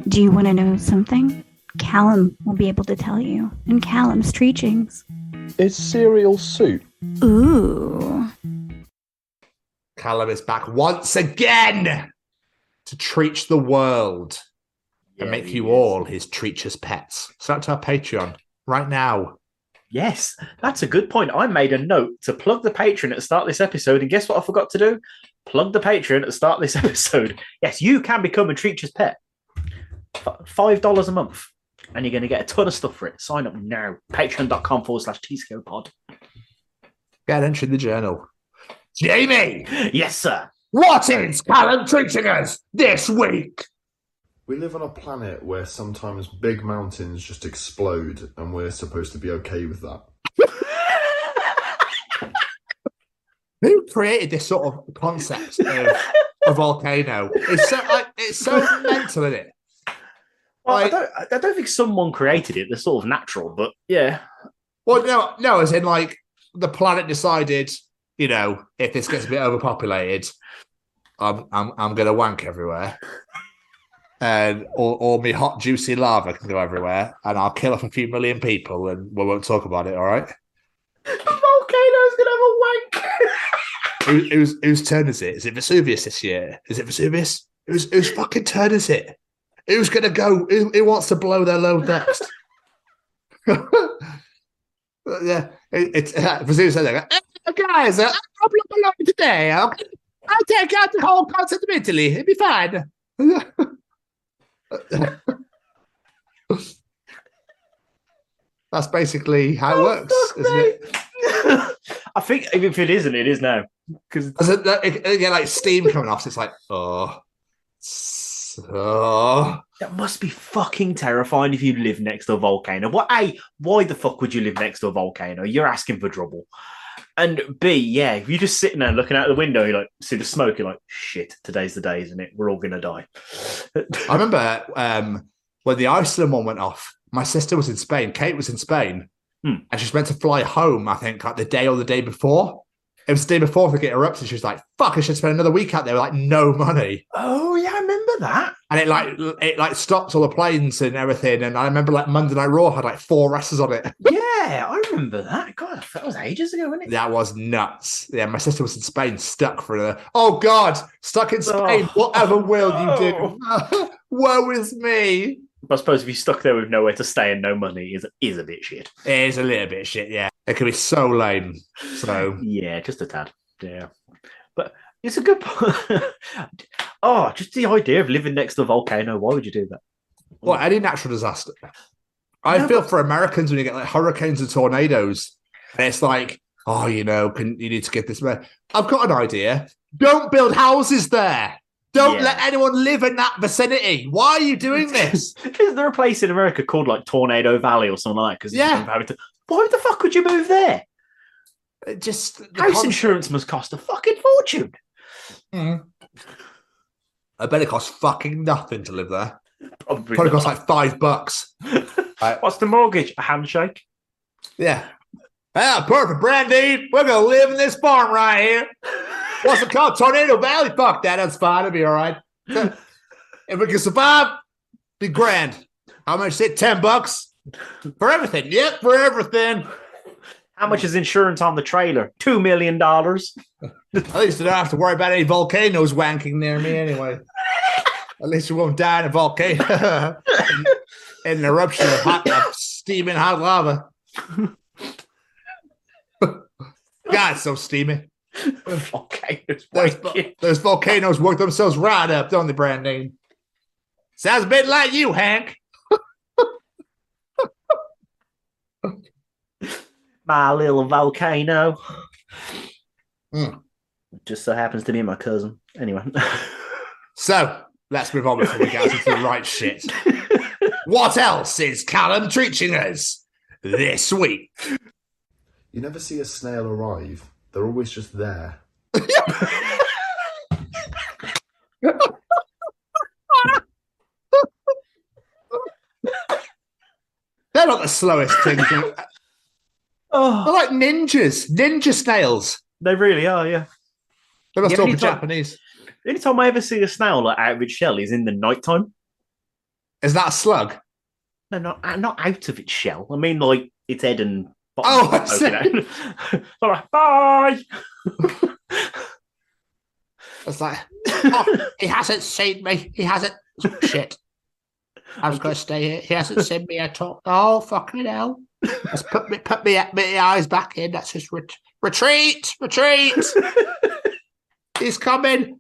Do you want to know something? Callum will be able to tell you in Callum's treachings. Is cereal soup? Ooh. Callum is back once again to treach the world and make you all his treachers pets. Sign up to our Patreon right now. Yes, that's a good point. I made a note to plug the Patreon at the start of this episode, and guess what I forgot to do? Plug the Patreon at the start of this episode. Yes, you can become a treacher's pet. $5 a month, and you're going to get a ton of stuff for it. Sign up now. Patreon.com/TSCOpod. Get an entry in the journal. Jamie! Yes, sir. What is Callum treating us this week? We live on a planet where sometimes big mountains just explode, and we're supposed to be okay with that. Who created this sort of concept of a volcano? It's so mental, isn't it? Well, I don't think someone created it. They're sort of natural, but yeah. Well, no, as in like the planet decided, you know, if this gets a bit overpopulated, I'm gonna wank everywhere, and or me hot juicy lava can go everywhere, and I'll kill off a few million people, and we won't talk about it. All right. The volcano's gonna have a wank. Whose turn is it? Is it Vesuvius this year? Is it Vesuvius? Whose fucking turn is it? Who's gonna go? Who wants to blow their load next? Yeah, it's Vesuvius said that. Guys, I'll blow my load today. I'll take out the whole continent of Italy. It'll be fine. That's basically how it works, isn't it? I think if it isn't, it is now. Because again, like steam coming off, so it's like, that must be fucking terrifying if you live next to a volcano. Why the fuck would you live next to a volcano? You're asking for trouble. And B, yeah, if you're just sitting there looking out the window, you like see the smoke, you're like, shit, today's the day, isn't it? We're all gonna die. I remember when the Iceland one went off, my sister was in Spain, Kate was in Spain, and she's meant to fly home, I think, like the day or the day before. It was the day before they get erupted. She was like, fuck, I should spend another week out there with like no money. Oh, yeah, I remember that. And it stopped all the planes and everything. And I remember like Monday Night Raw had like 4 wrestlers on it. Yeah, I remember that. God, that was ages ago, wasn't it? That was nuts. Yeah, my sister was in Spain, stuck stuck in Spain. Whatever will you do? Woe is me. I suppose if you're stuck there with nowhere to stay and no money is a bit shit. It is a little bit shit, yeah. It can be so lame. So yeah, just a tad. Yeah. But it's a good point. Just the idea of living next to a volcano. Why would you do that? Well, any natural disaster. I feel for Americans when you get like hurricanes and tornadoes. And it's like, you need to get this man. I've got an idea. Don't build houses there. Don't let anyone live in that vicinity. Why are you doing this? Is there a place in America called like Tornado Valley or something like that? Because why the fuck would you move there? House insurance must cost a fucking fortune. I bet it costs fucking nothing to live there. Probably costs like $5. Right. What's the mortgage? A handshake? Yeah. Perfect, Brandy. We're gonna live in this farm right here. What's it called? Tornado Valley? Fuck that. That's fine. It'll be all right. If we can survive, be grand. How much is it? $10 for everything. Yep, for everything. How much is insurance on the trailer? $2 million. At least I don't have to worry about any volcanoes wanking near me anyway. At least we won't die in a volcano. in an eruption of steaming hot lava. God, it's so steamy. Those volcanoes work themselves right up, don't they, Brandon? Sounds a bit like you, Hank. My little volcano. Just so happens to be my cousin. Anyway. So, let's move on before we get into the right shit. What else is Callum treaching us this week? You never see a snail arrive. They're always just there. They're not the slowest things. They're like ninja snails. They really are, yeah. They must all be Japanese. The only time I ever see a snail like out of its shell is in the nighttime. Is that a slug? No, not out of its shell. I mean, like its head and bottom. Oh, I see. All right, bye. It's like, oh, he hasn't seen me. He hasn't. Shit. I was going to stay here. He hasn't seen me at all. Oh, fucking hell. Let's put me eyes back in. That's just retreat. He's coming.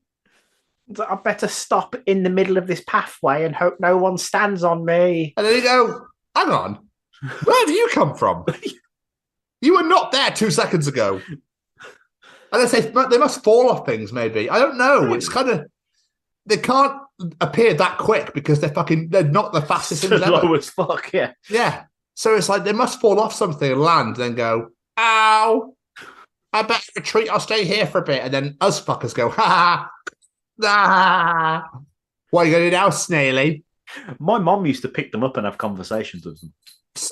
I better stop in the middle of this pathway and hope no one stands on me. And then you go, hang on. Where have you come from? You were not there 2 seconds ago. And they say they must fall off things, maybe. I don't know. It's kind of, they can't appear that quick because they're not the fastest things ever. Slow as fuck, yeah. Yeah. So it's like they must fall off something and land, then go, ow, I better retreat, I'll stay here for a bit. And then us fuckers go, ha ha, what are you going to do now, Snaily? My mom used to pick them up and have conversations with them.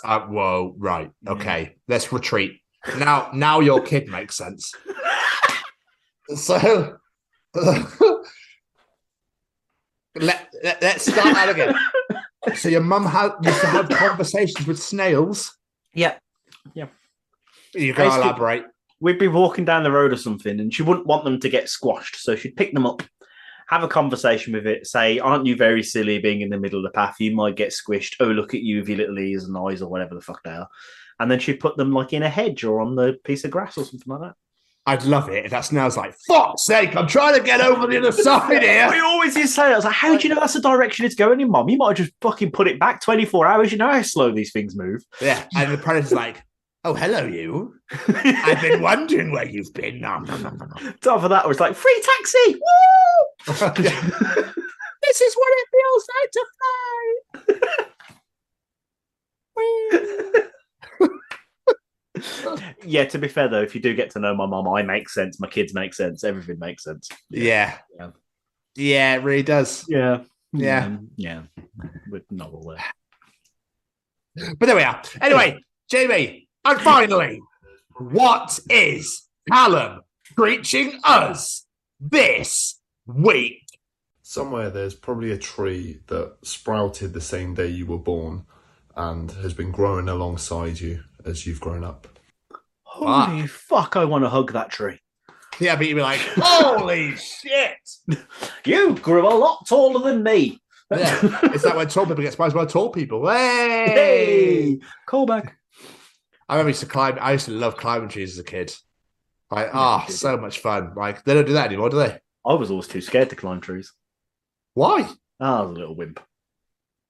Whoa, right, okay, let's retreat. Now your kid makes sense. So let's start that again. So your mum used to have conversations with snails? Yeah. You can elaborate. We'd be walking down the road or something and she wouldn't want them to get squashed. So she'd pick them up, have a conversation with it, say, aren't you very silly being in the middle of the path? You might get squished. Oh, look at you with your little ears and eyes or whatever the fuck they are. And then she'd put them like in a hedge or on the piece of grass or something like that. I'd love it if that snail's like, fuck's sake, I'm trying to get over the other side here. We always used to say that. I was like, how do you know that's the direction it's going in, Mum? You might have just fucking put it back 24 hours. You know how slow these things move. Yeah, and the predator's like, oh, hello, you. I've been wondering where you've been. Top of that was like, free taxi! Woo! This is what it feels like to fly. Yeah, to be fair though, if you do get to know my mum, I make sense, my kids make sense, everything makes sense. Yeah, it really does. Yeah. With novel there. But there we are. Anyway, Jamie, and finally, what is Callum preaching us this week? Somewhere there's probably a tree that sprouted the same day you were born and has been growing alongside you as you've grown up. Holy fuck, I want to hug that tree. Yeah, but you'd be like, holy shit! You grew a lot taller than me. Yeah, it's like when tall people get surprised by tall people. Hey! Call back. I remember I used to love climbing trees as a kid. Like, so much fun. Like, they don't do that anymore, do they? I was always too scared to climb trees. Why? I was a little wimp.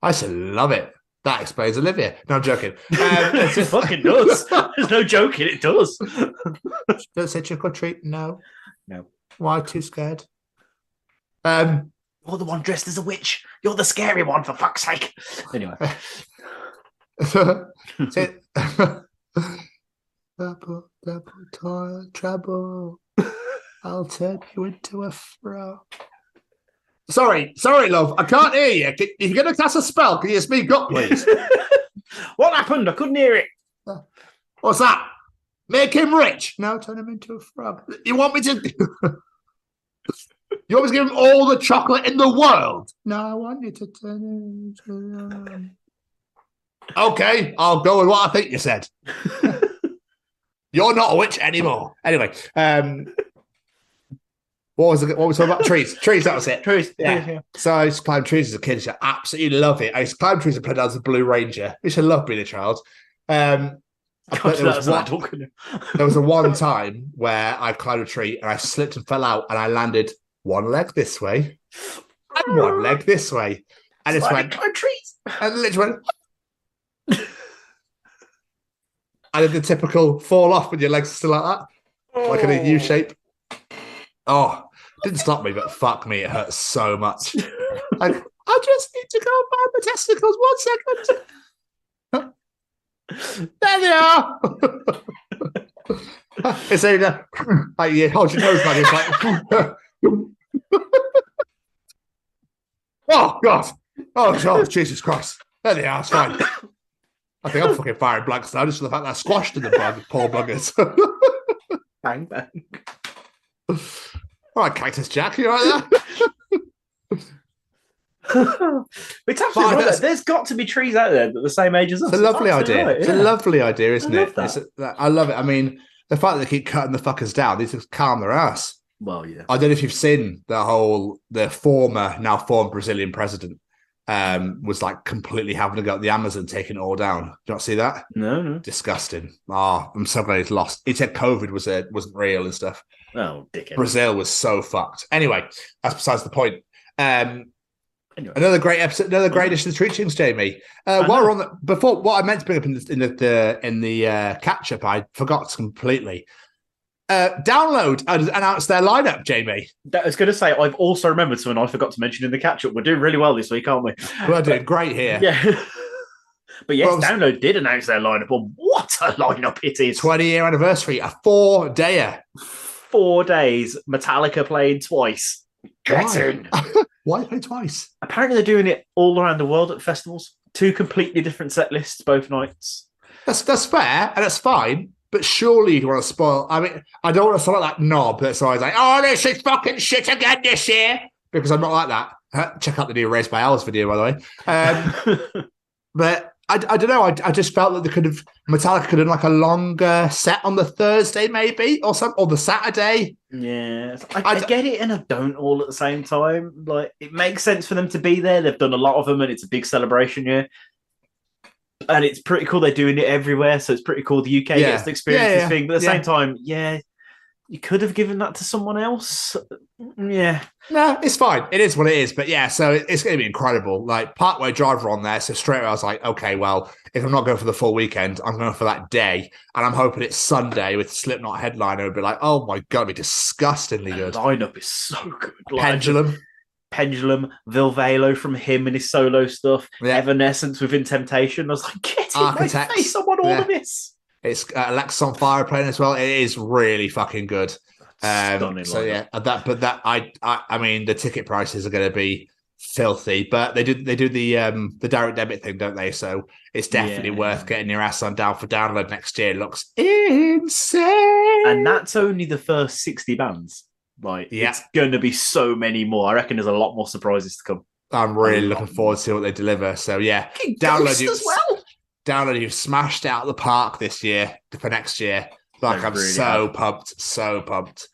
I used to love it. That explains Olivia. No, I'm joking. It fucking does. There's no joking, it does. Don't say trick or treat. No. No. Why? Too scared. You're the one dressed as a witch. You're the scary one, for fuck's sake. Anyway. Trouble. I'll turn you into a frog. Sorry, love. I can't hear you. If you're going to cast a spell, can you speak up, please? What happened? I couldn't hear it. What's that? Make him rich. No, turn him into a frog. You want me to... You want me to give him all the chocolate in the world? No, I want you to turn him into... Okay, I'll go with what I think you said. You're not a witch anymore. Anyway, what was we talking about? Trees, that was it. Trees. Yeah. So I used to climb trees as a kid. I absolutely love it. I used to climb trees and play down as a Blue Ranger. I used to love being a child. There was a one time where I climbed a tree and I slipped and fell out and I landed one leg this way and one leg this way. And it went, trees. And literally went, I did the typical fall off when your legs are still like that, like in a U shape. Oh, didn't stop me, but fuck me, it hurts so much. Like, I just need to go find my testicles. 1 second. There they are. It's like you hold your nose, man. It's like, oh God, oh Jesus Christ. There they are. It's fine. I think I'm fucking firing blanks now just for the fact that I squashed in the bug, poor buggers. Bang, bang. All right, Cactus Jack, you right there? It's absolutely right. There's got to be trees out there that are the same age as us. It's a lovely idea. Right, yeah. It's a lovely idea, isn't it? That. I love it. I mean, the fact that they keep cutting the fuckers down, they just calm their ass. Well, yeah. I don't know if you've seen the former, now former Brazilian president was like completely having to go at the Amazon, taking it all down. Did you not see that? No. Disgusting. I'm so glad he's lost. He said COVID wasn't real and stuff. Oh, dickhead. Brazil was so fucked. Anyway, that's besides the point. Another great episode, another great edition of Treachings, Jamie. While we're on before, what I meant to bring up in the catch up, I forgot completely. Download announced their lineup, Jamie. I was going to say, I've also remembered something I forgot to mention in the catch up. We're doing really well this week, aren't we? We're doing great here. Yeah. But yes, Download did announce their lineup. Well, what a lineup it is! 20-year anniversary, a 4-dayer. 4 days. Metallica playing twice. Get in. Why play twice? Apparently, they're doing it all around the world at festivals. 2 completely different set lists both nights. That's fair and that's fine. But surely you'd want to spoil. I mean, I don't want to sound like that knob that's always like, "Oh, this is fucking shit again this year," because I'm not like that. Check out the new Raised by Owls video, by the way. But I don't know. I just felt that Metallica could have done like a longer set on the Thursday, maybe, or the Saturday. Yeah, I get it, and I don't all at the same time. Like, it makes sense for them to be there. They've done a lot of them, and it's a big celebration year. And it's pretty cool they're doing it everywhere, so it's pretty cool the UK gets to experience this thing. But at the same time, you could have given that to someone else. Yeah. No, it's fine. It is what it is. But yeah, so it's going to be incredible. Like, Parkway Drive were on there, so straight away I was like, okay, well, if I'm not going for the full weekend, I'm going for that day. And I'm hoping it's Sunday with Slipknot headliner. It would be like, oh my God, it'd be disgustingly good. The lineup is so good. Pendulum, Vilvelo from him and his solo stuff, Evanescence within Temptation. I was like, get in my face, I want all of this. It's Alexis on Fire playing as well. It is really fucking good. Stunning. So yeah, I mean, the ticket prices are going to be filthy, but they do the direct debit thing, don't they? So it's definitely worth getting your ass on down for Download next year. It looks insane, and that's only the first 60 bands. Like, it's going to be so many more. I reckon there's a lot more surprises to come. I'm really looking forward to see what they deliver. So yeah, Download as well. Download, you've smashed it out of the park this year for next year. Like, I'm really so pumped.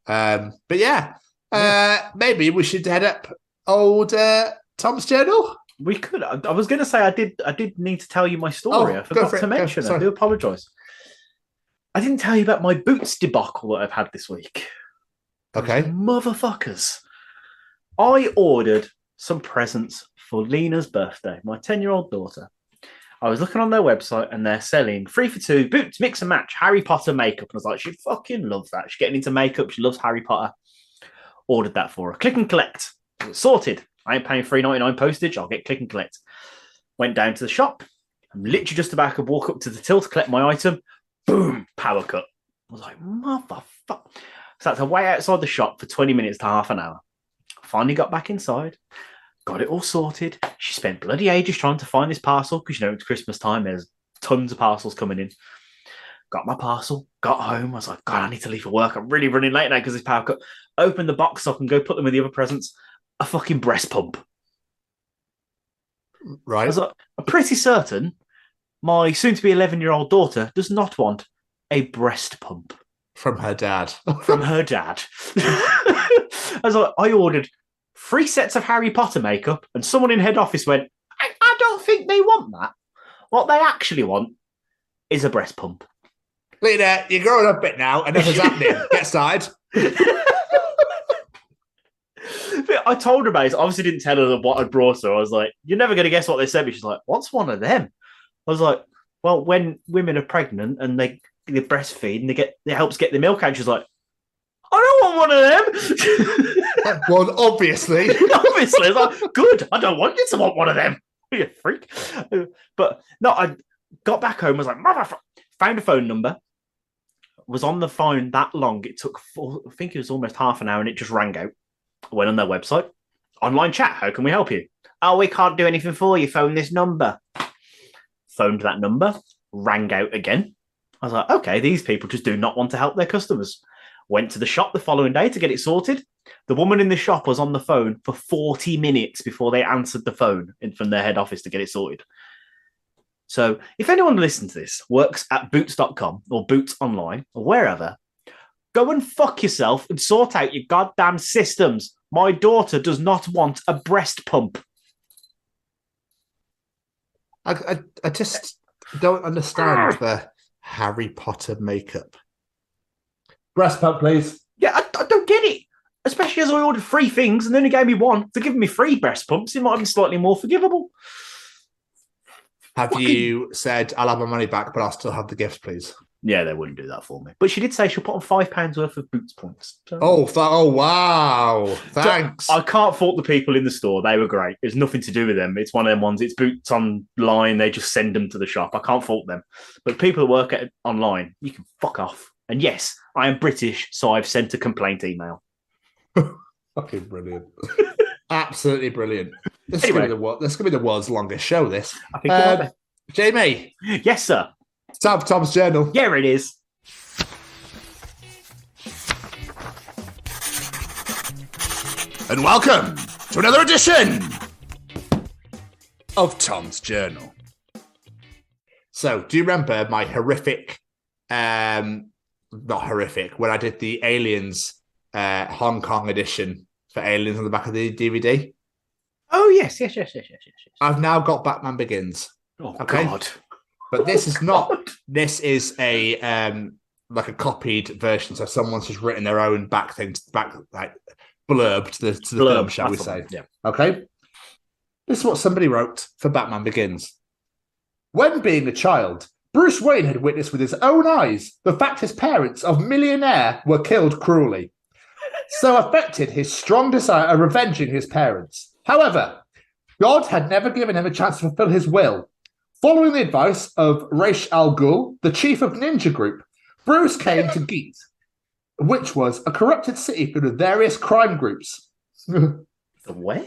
But yeah, maybe we should head up old Tom's journal. We could. I was going to say I did need to tell you my story. I forgot to mention it. I do apologise. I didn't tell you about my boots debacle that I've had this week. Okay. Motherfuckers. I ordered some presents for Lena's birthday, my 10-year-old daughter. I was looking on their website and they're selling 3 for 2 boots, mix and match, Harry Potter makeup. And I was like, she fucking loves that. She's getting into makeup. She loves Harry Potter. Ordered that for her. Click and collect. Sorted. I ain't paying $3.99 postage. I'll get click and collect. Went down to the shop. I'm literally just about to walk up to the till to collect my item. Boom, power cut. I was like, motherfucker. So I had to wait outside the shop for 20 minutes to half an hour. Finally got back inside. Got it all sorted. She spent bloody ages trying to find this parcel because, it's Christmas time. There's tons of parcels coming in. Got my parcel. Got home. I was like, God, I need to leave for work. I'm really running late now because this power cut. Open the box so I can go put them with the other presents. A fucking breast pump. Right. I was like, I'm pretty certain my soon-to-be 11-year-old daughter does not want a breast pump. From her dad. From her dad. I was like, I ordered 3 sets of Harry Potter makeup, and someone in head office went, I don't think they want that. What they actually want is a breast pump. Lena, you're growing up a bit now, and nothing's happening. Get started. I told her about it. I obviously didn't tell her what I'd brought her. I was like, you're never going to guess what they sent me. She's like, what's one of them? I was like, well, when women are pregnant and they breastfeed and it helps get the milk out, she's like, I don't want one of them. Well, obviously. Obviously. It's like, good. I don't want you to want one of them. You freak. But no, I got back home, was like, motherfucker. Found a phone number. Was on the phone that long. It took, I think it was almost half an hour, and it just rang out. I went on their website. Online chat. How can we help you? Oh, we can't do anything for you. Phone this number. Phoned that number. Rang out again. I was like, okay, these people just do not want to help their customers. Went to the shop the following day to get it sorted. The woman in the shop was on the phone for 40 minutes before they answered the phone from their head office to get it sorted. So if anyone listening to this works at boots.com or Boots Online or wherever, Go and fuck yourself and sort out your goddamn systems. My daughter does not want a breast pump. I just don't understand the Harry Potter makeup. Breast pump, please. Yeah, I don't get it. Especially as I ordered 3 things and then he gave me 1. They're giving me 3 breast pumps. It might have been slightly more forgivable. Have you said, I'll have my money back, but I'll still have the gifts, please? Yeah, they wouldn't do that for me. But she did say she'll put on £5 worth of boots points. So. Oh, wow. Thanks. So I can't fault the people in the store. They were great. There's nothing to do with them. It's one of them ones. It's boots online. They just send them to the shop. I can't fault them. But people who work at online, you can fuck off. And yes, I am British, so I've sent a complaint email. Fucking brilliant. Absolutely brilliant. This is going to be the world's longest show, this. I think it will be. Jamie. Yes, sir. It's time for Tom's Journal. Yeah, it is. And welcome to another edition of Tom's Journal. So, do you remember my horrific, not horrific, when I did the Aliens Hong Kong edition for Aliens on the back of the DVD? Oh, yes. I've now got Batman Begins. Oh, okay? God. But this is not. This is a like a copied version. So someone's just written their own back like blurb to the film, shall we say? Yeah. Okay. This is what somebody wrote for Batman Begins. When being a child, Bruce Wayne had witnessed with his own eyes the fact his parents of millionaire were killed cruelly. So affected his strong desire of revenging his parents. However, God had never given him a chance to fulfill his will. Following the advice of Ra's al Ghul, the chief of Ninja Group, Bruce came to Geet, which was a corrupted city filled with various crime groups. The where?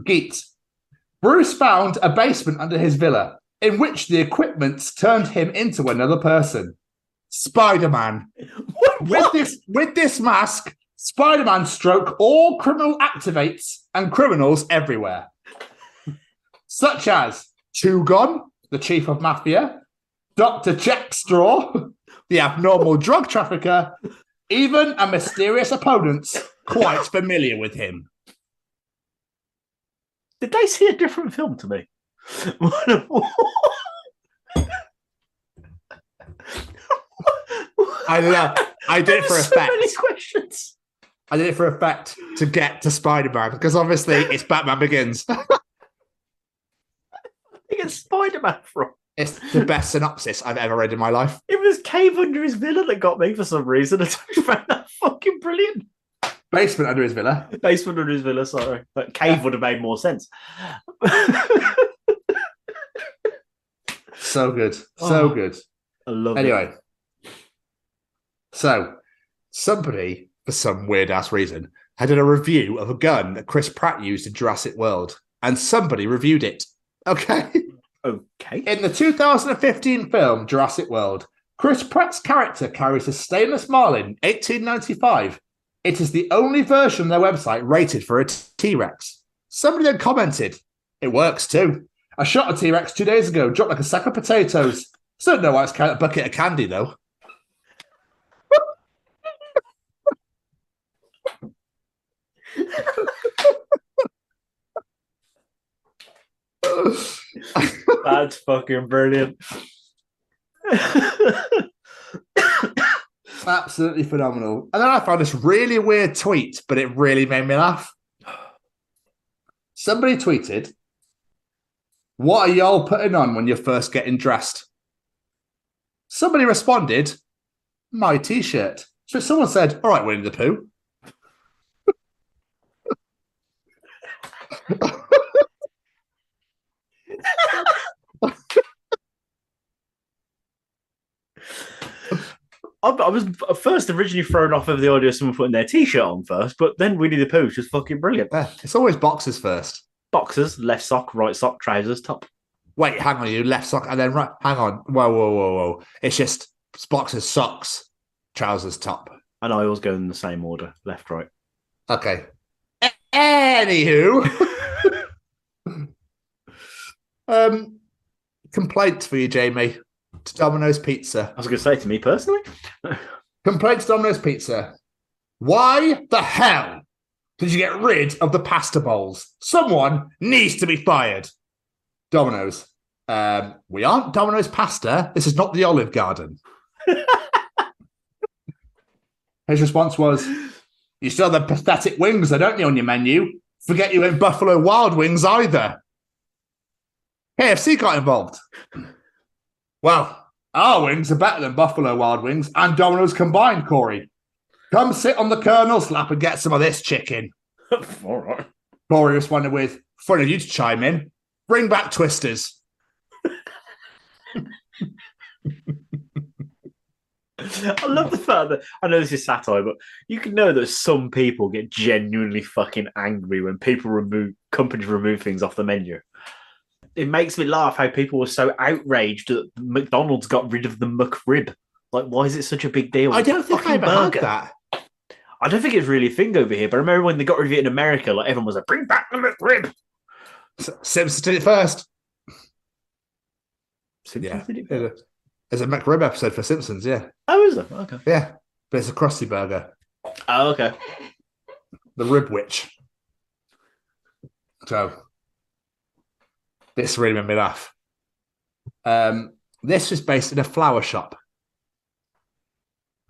Geet. Bruce found a basement under his villa, in which the equipment turned him into another person. Spider-Man. With this mask, Spider-Man stroke all criminal activates and criminals everywhere. Such as Tugon, the chief of Mafia, Dr. Jack Straw, the abnormal drug trafficker, even a mysterious opponent quite familiar with him. Did they see a different film to me? I don't know. I did it for effect. So many questions. I did it for effect to get to Spider-Man because obviously it's Batman Begins. It's Spider-Man from. It's the best synopsis I've ever read in my life. It was Cave Under His Villa that got me for some reason. I found that fucking brilliant. Basement Under His Villa. Basement Under His Villa, sorry. But Cave would have made more sense. So good. So good. I love it. So somebody, for some weird-ass reason, had done a review of a gun that Chris Pratt used in Jurassic World. And somebody reviewed it. Okay. In the 2015 film Jurassic World, Chris Pratt's character carries a stainless Marlin 1895. It is the only version on their website rated for a T-Rex. Somebody then commented, "It works too. I shot a T-Rex 2 days ago, dropped like a sack of potatoes. Still don't know why it's carrying a bucket of candy though." That's fucking brilliant. Absolutely phenomenal. And then I found this really weird tweet, but it really made me laugh. Somebody tweeted, "What are y'all putting on when you're first getting dressed?" Somebody responded, "My t-shirt." So someone said, "All right, Winnie the Pooh." I was first originally thrown off of the idea of someone putting their t-shirt on first, but then Winnie the Pooh is just fucking brilliant. Yeah, it's always boxers first. Boxers, left sock, right sock, trousers, top. Wait, hang on, you left sock and then right. Hang on, whoa. It's just boxers, socks, trousers, top. And I always go in the same order, left, right. Okay. Anywho, complaint for you, Jamie. To Domino's Pizza. I was going to say to me personally. Complaints Domino's Pizza. Why the hell did you get rid of the pasta bowls? Someone needs to be fired. Domino's. We aren't Domino's Pasta. This is not the Olive Garden. His response was, you still have the pathetic wings, though, don't you, on your menu? Forget you ain't Buffalo Wild Wings either. KFC got involved. Well, our wings are better than Buffalo Wild Wings and Domino's combined, Corey. Come sit on the Colonel's lap and get some of this chicken. All right. Corey responded with, funny of you to chime in. Bring back Twisters. I love the fact that, I know this is satire, but you can know that some people get genuinely fucking angry when companies remove things off the menu. It makes me laugh how people were so outraged that McDonald's got rid of the McRib. Like, why is it such a big deal? I don't think I ever heard that. I don't think it's really a thing over here, but I remember when they got rid of it in America, like everyone was like, bring back the McRib. Simpsons did it first. Simpsons did it first? There's a McRib episode for Simpsons, yeah. Oh, is there? Okay. Yeah, but it's a Krusty burger. Oh, okay. The Rib Witch. So, this really made me laugh. This was based in a flower shop.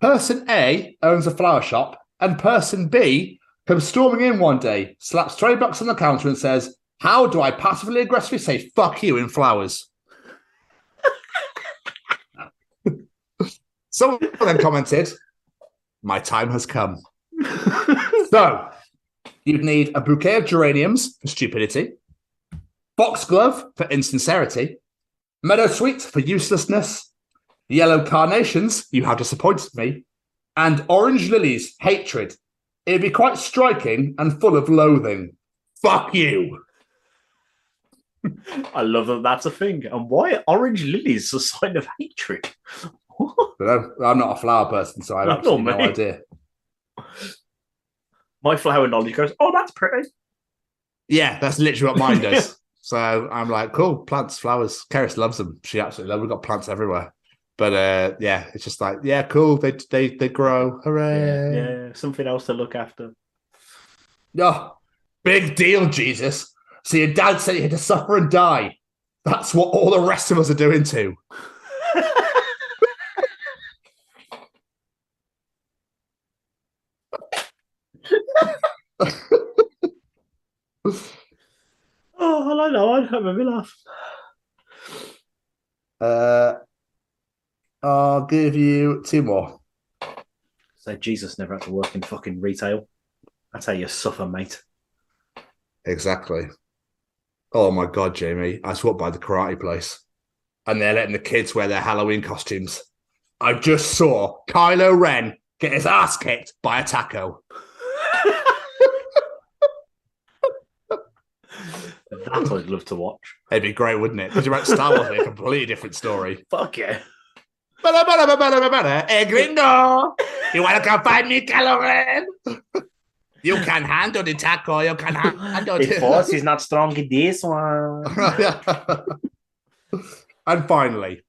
Person A owns a flower shop, and person B comes storming in one day, slaps $20 on the counter and says, how do I passively aggressively say fuck you in flowers? Someone then commented, my time has come. So, you'd need a bouquet of geraniums for stupidity, foxglove for insincerity, meadow sweet for uselessness, yellow carnations, you have disappointed me, and orange lilies, hatred. It'd be quite striking and full of loathing. Fuck you. I love that that's a thing. And why are orange lilies a sign of hatred? I'm not a flower person, so I have absolutely no idea. My flower knowledge goes, oh, that's pretty. Yeah, that's literally what mine does. So I'm like, cool, plants, flowers. Keris loves them. She absolutely loves them. We've got plants everywhere. But yeah, it's just like, yeah, cool. They grow. Hooray. Yeah, something else to look after. Oh, big deal, Jesus. So your dad said you had to suffer and die. That's what all the rest of us are doing too. Oh, I know. I'd have a laugh. I'll give you two more. So Jesus never had to work in fucking retail. That's how you suffer, mate. Exactly. Oh my God, Jamie. I just walked by the karate place and they're letting the kids wear their Halloween costumes. I just saw Kylo Ren get his ass kicked by a taco. That's what I'd love to watch. It'd be great, wouldn't it? Because you're about Star Wars, a completely different story. Fuck yeah. Hey, gringo! You want to come find me, Kylo Ren? You can handle the taco. You can handle the force is not strong in this one. And finally,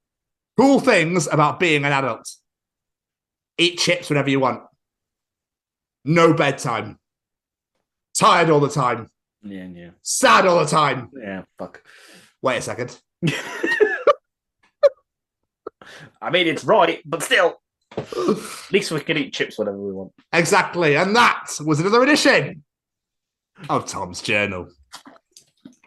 cool things about being an adult. Eat chips whenever you want. No bedtime. Tired all the time. Yeah. Sad all the time. Yeah, fuck. Wait a second. I mean, it's right, but still. At least we can eat chips whenever we want. Exactly. And that was another edition of Tom's Journal.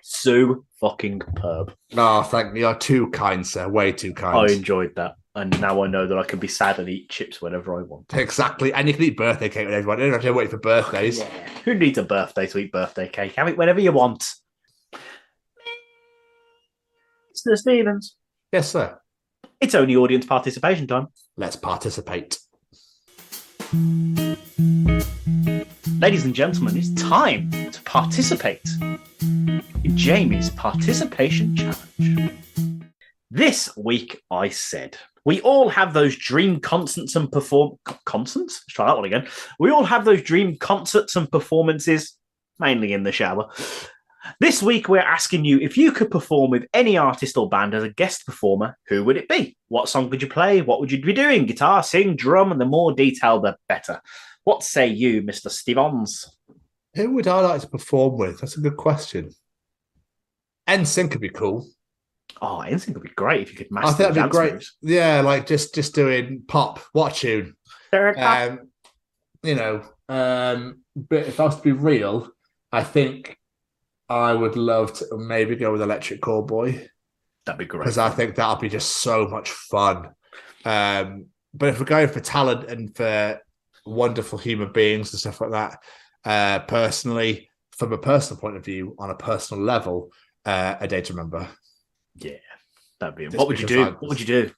So fucking perb. Oh, thank you. You're too kind, sir. Way too kind. I enjoyed that. And now I know that I can be sad and eat chips whenever I want. Exactly. And you can eat birthday cake whenever you want. You don't have to wait for birthdays. Yeah. Who needs a birthday to eat birthday cake? Have it whenever you want. Mr. Stevens. Yes, sir. It's only audience participation time. Let's participate. Ladies and gentlemen, it's time to participate in Jamie's participation challenge. This week, I said, we all have those dream concerts and concerts? Let's try that one again. We all have those dream concerts and performances, mainly in the shower, This week, we're asking you if you could perform with any artist or band as a guest performer, who would it be? What song would you play? What would you be doing? Guitar, sing, drum, and the more detail, the better. What say you, Mr. Stevens? Who would I like to perform with? That's a good question. NSYNC could be cool. Oh, NSYNC would be great if you could master I think that'd be great. moves. Yeah, like just doing pop. What a tune. But if I was to be real, I think I would love to maybe go with Electric Callboy. That'd be great. Because I think that'll be just so much fun. But if we're going for talent and for wonderful human beings and stuff like that, personally, from a personal point of view, on a personal level, A Day to Remember. Yeah, that'd be. What would you do? What would you do?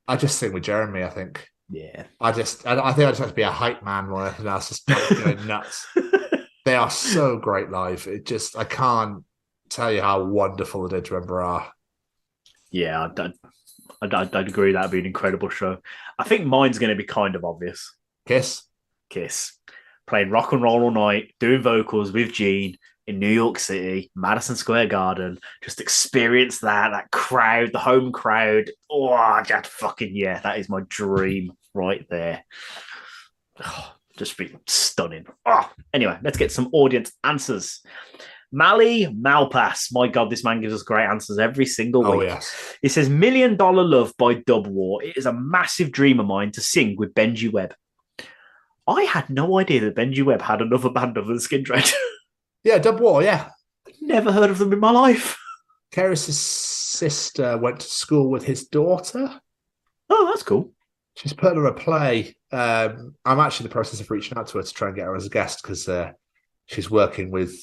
I just sing with Jeremy, I think. Yeah. I think I just have to be a hype man more than anything else, just going nuts. They are so great live. I can't tell you how wonderful A Day to Remember are. Yeah, I'd agree. That'd be an incredible show. I think mine's going to be kind of obvious. Kiss. Playing Rock and Roll All Night, doing vocals with Gene in New York City, Madison Square Garden. Just experience that crowd, the home crowd. Oh, that is my dream right there. Oh, just be stunning. Oh, anyway, let's get some audience answers. Mali Malpass. My God, this man gives us great answers every single week. Oh, yes. He says, $1 Million Love by Dub War. It is a massive dream of mine to sing with Benji Webb. I had no idea that Benji Webb had another band other than Skin Dread. Yeah, Dub War, yeah. Never heard of them in my life. Keris's sister went to school with his daughter. Oh, that's cool. She's putting on a play. I'm actually in the process of reaching out to her to try and get her as a guest because she's working with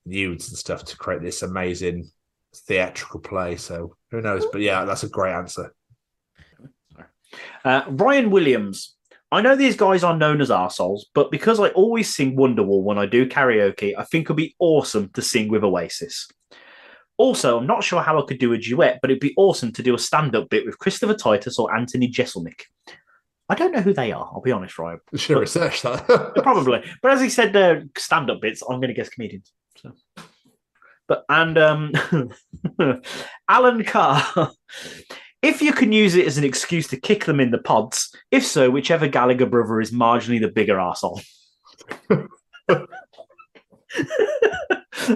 nudes and stuff to create this amazing theatrical play. So who knows? But yeah, that's a great answer. Ryan Williams. I know these guys are known as arseholes, but because I always sing Wonderwall when I do karaoke, I think it would be awesome to sing with Oasis. Also, I'm not sure how I could do a duet, but it'd be awesome to do a stand-up bit with Christopher Titus or Anthony Jeselnik. I don't know who they are, I'll be honest, Ryan. You should research that. Probably. But as he said, stand-up bits, I'm going to guess comedians. So. Alan Carr. If you can use it as an excuse to kick them in the pods, if so, whichever Gallagher brother is marginally the bigger arsehole. That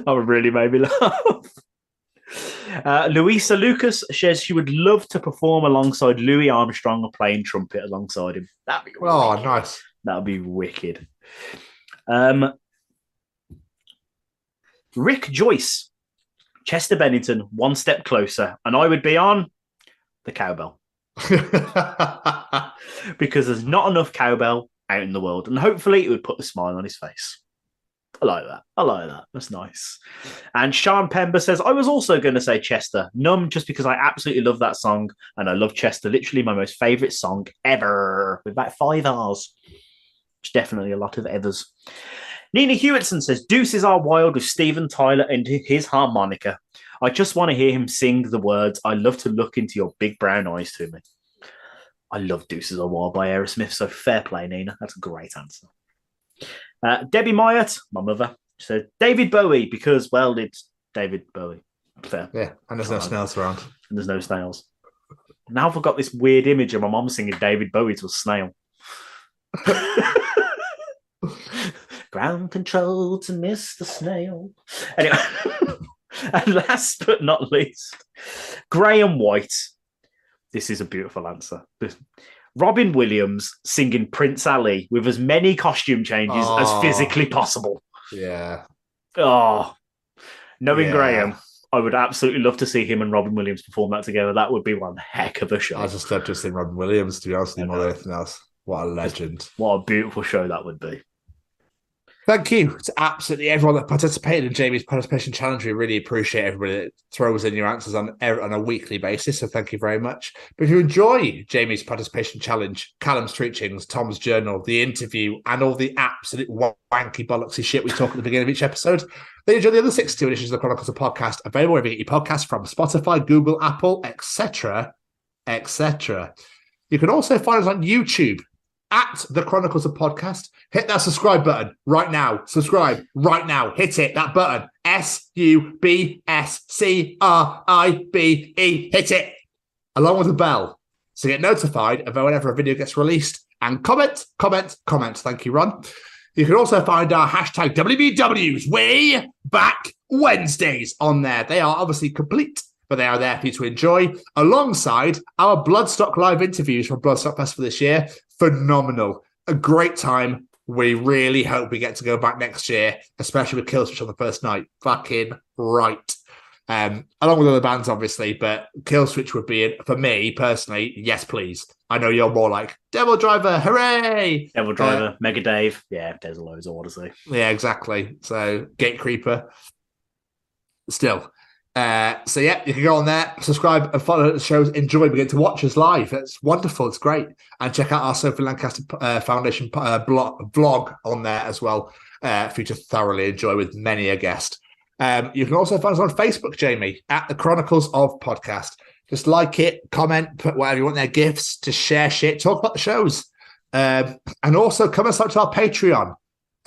would really made me laugh. Louisa Lucas says she would love to perform alongside Louis Armstrong or playing trumpet alongside him. That'd be wicked. Oh, nice. That'd be wicked. Rick Joyce, Chester Bennington, one step closer, and I would be on the cowbell. Because there's not enough cowbell out in the world, and hopefully it would put a smile on his face. I like that. That's nice. And Sean Pember says, I was also going to say Chester. Numb, just because I absolutely love that song, and I love Chester, literally my most favourite song ever, with about 5 R's. Which definitely a lot of evers. Nina Hewitson says, Deuces Are Wild with Steven Tyler and his harmonica. I just want to hear him sing the words, I love to look into your big brown eyes to me. I love Deuces Are Wild by Aerosmith, so fair play, Nina. That's a great answer. Debbie Myatt, my mother, said David Bowie because, well, it's David Bowie. Fair. Yeah, and there's no snails around. And there's no snails. Now I've got this weird image of my mom singing David Bowie to a snail. Ground control to Mr. Snail. Anyway, and last but not least, Graham White. This is a beautiful answer. Robin Williams singing Prince Ali with as many costume changes as physically possible. Yeah. Oh, knowing Graham, I would absolutely love to see him and Robin Williams perform that together. That would be one heck of a show. I just love to see Robin Williams, to be honest with you, more than anything else. What a legend. What a beautiful show that would be. Thank you to absolutely everyone that participated in Jamie's participation challenge. We really appreciate everybody that throws in your answers on a weekly basis, so thank you very much. But if you enjoy Jamie's participation challenge, Callum's treachings, Tom's journal, the interview, and all the absolute wanky bollocksy shit we talk at the beginning of each episode, then enjoy the other 62 editions of the Chronicles of Podcast, available wherever you get your podcasts from Spotify, Google, Apple, etc., etc. You can also find us on YouTube at the Chronicles of Podcast. Hit that subscribe button right now. Subscribe right now. Hit it, that button. SUBSCRIBE. Hit it along with the bell to get notified of whenever a video gets released. And comment. Thank you, Ron. You can also find our hashtag WBWs Way Back Wednesdays on there. They are obviously complete, but they are there for you to enjoy alongside our Bloodstock live interviews from Bloodstock Festival this year. Phenomenal. A great time. We really hope we get to go back next year, especially with Killswitch on the first night. Fucking right. Along with other bands, obviously, but Killswitch would be, for me personally, yes, please. I know you're more like Devil Driver, hooray! Devil Driver, Mega Dave. Yeah, there's loads I want to see. Yeah, exactly. So, Gate Creeper. Still. So, yeah, you can go on there, subscribe and follow the shows. Enjoy. We get to watch us live. It's wonderful. It's great. And check out our Sophie Lancaster Foundation vlog on there as well for you to thoroughly enjoy with many a guest. You can also find us on Facebook, Jamie, at the Chronicles of Podcast. Just like it, comment, put whatever you want there, gifts, to share shit, talk about the shows. And also come and subscribe to our Patreon,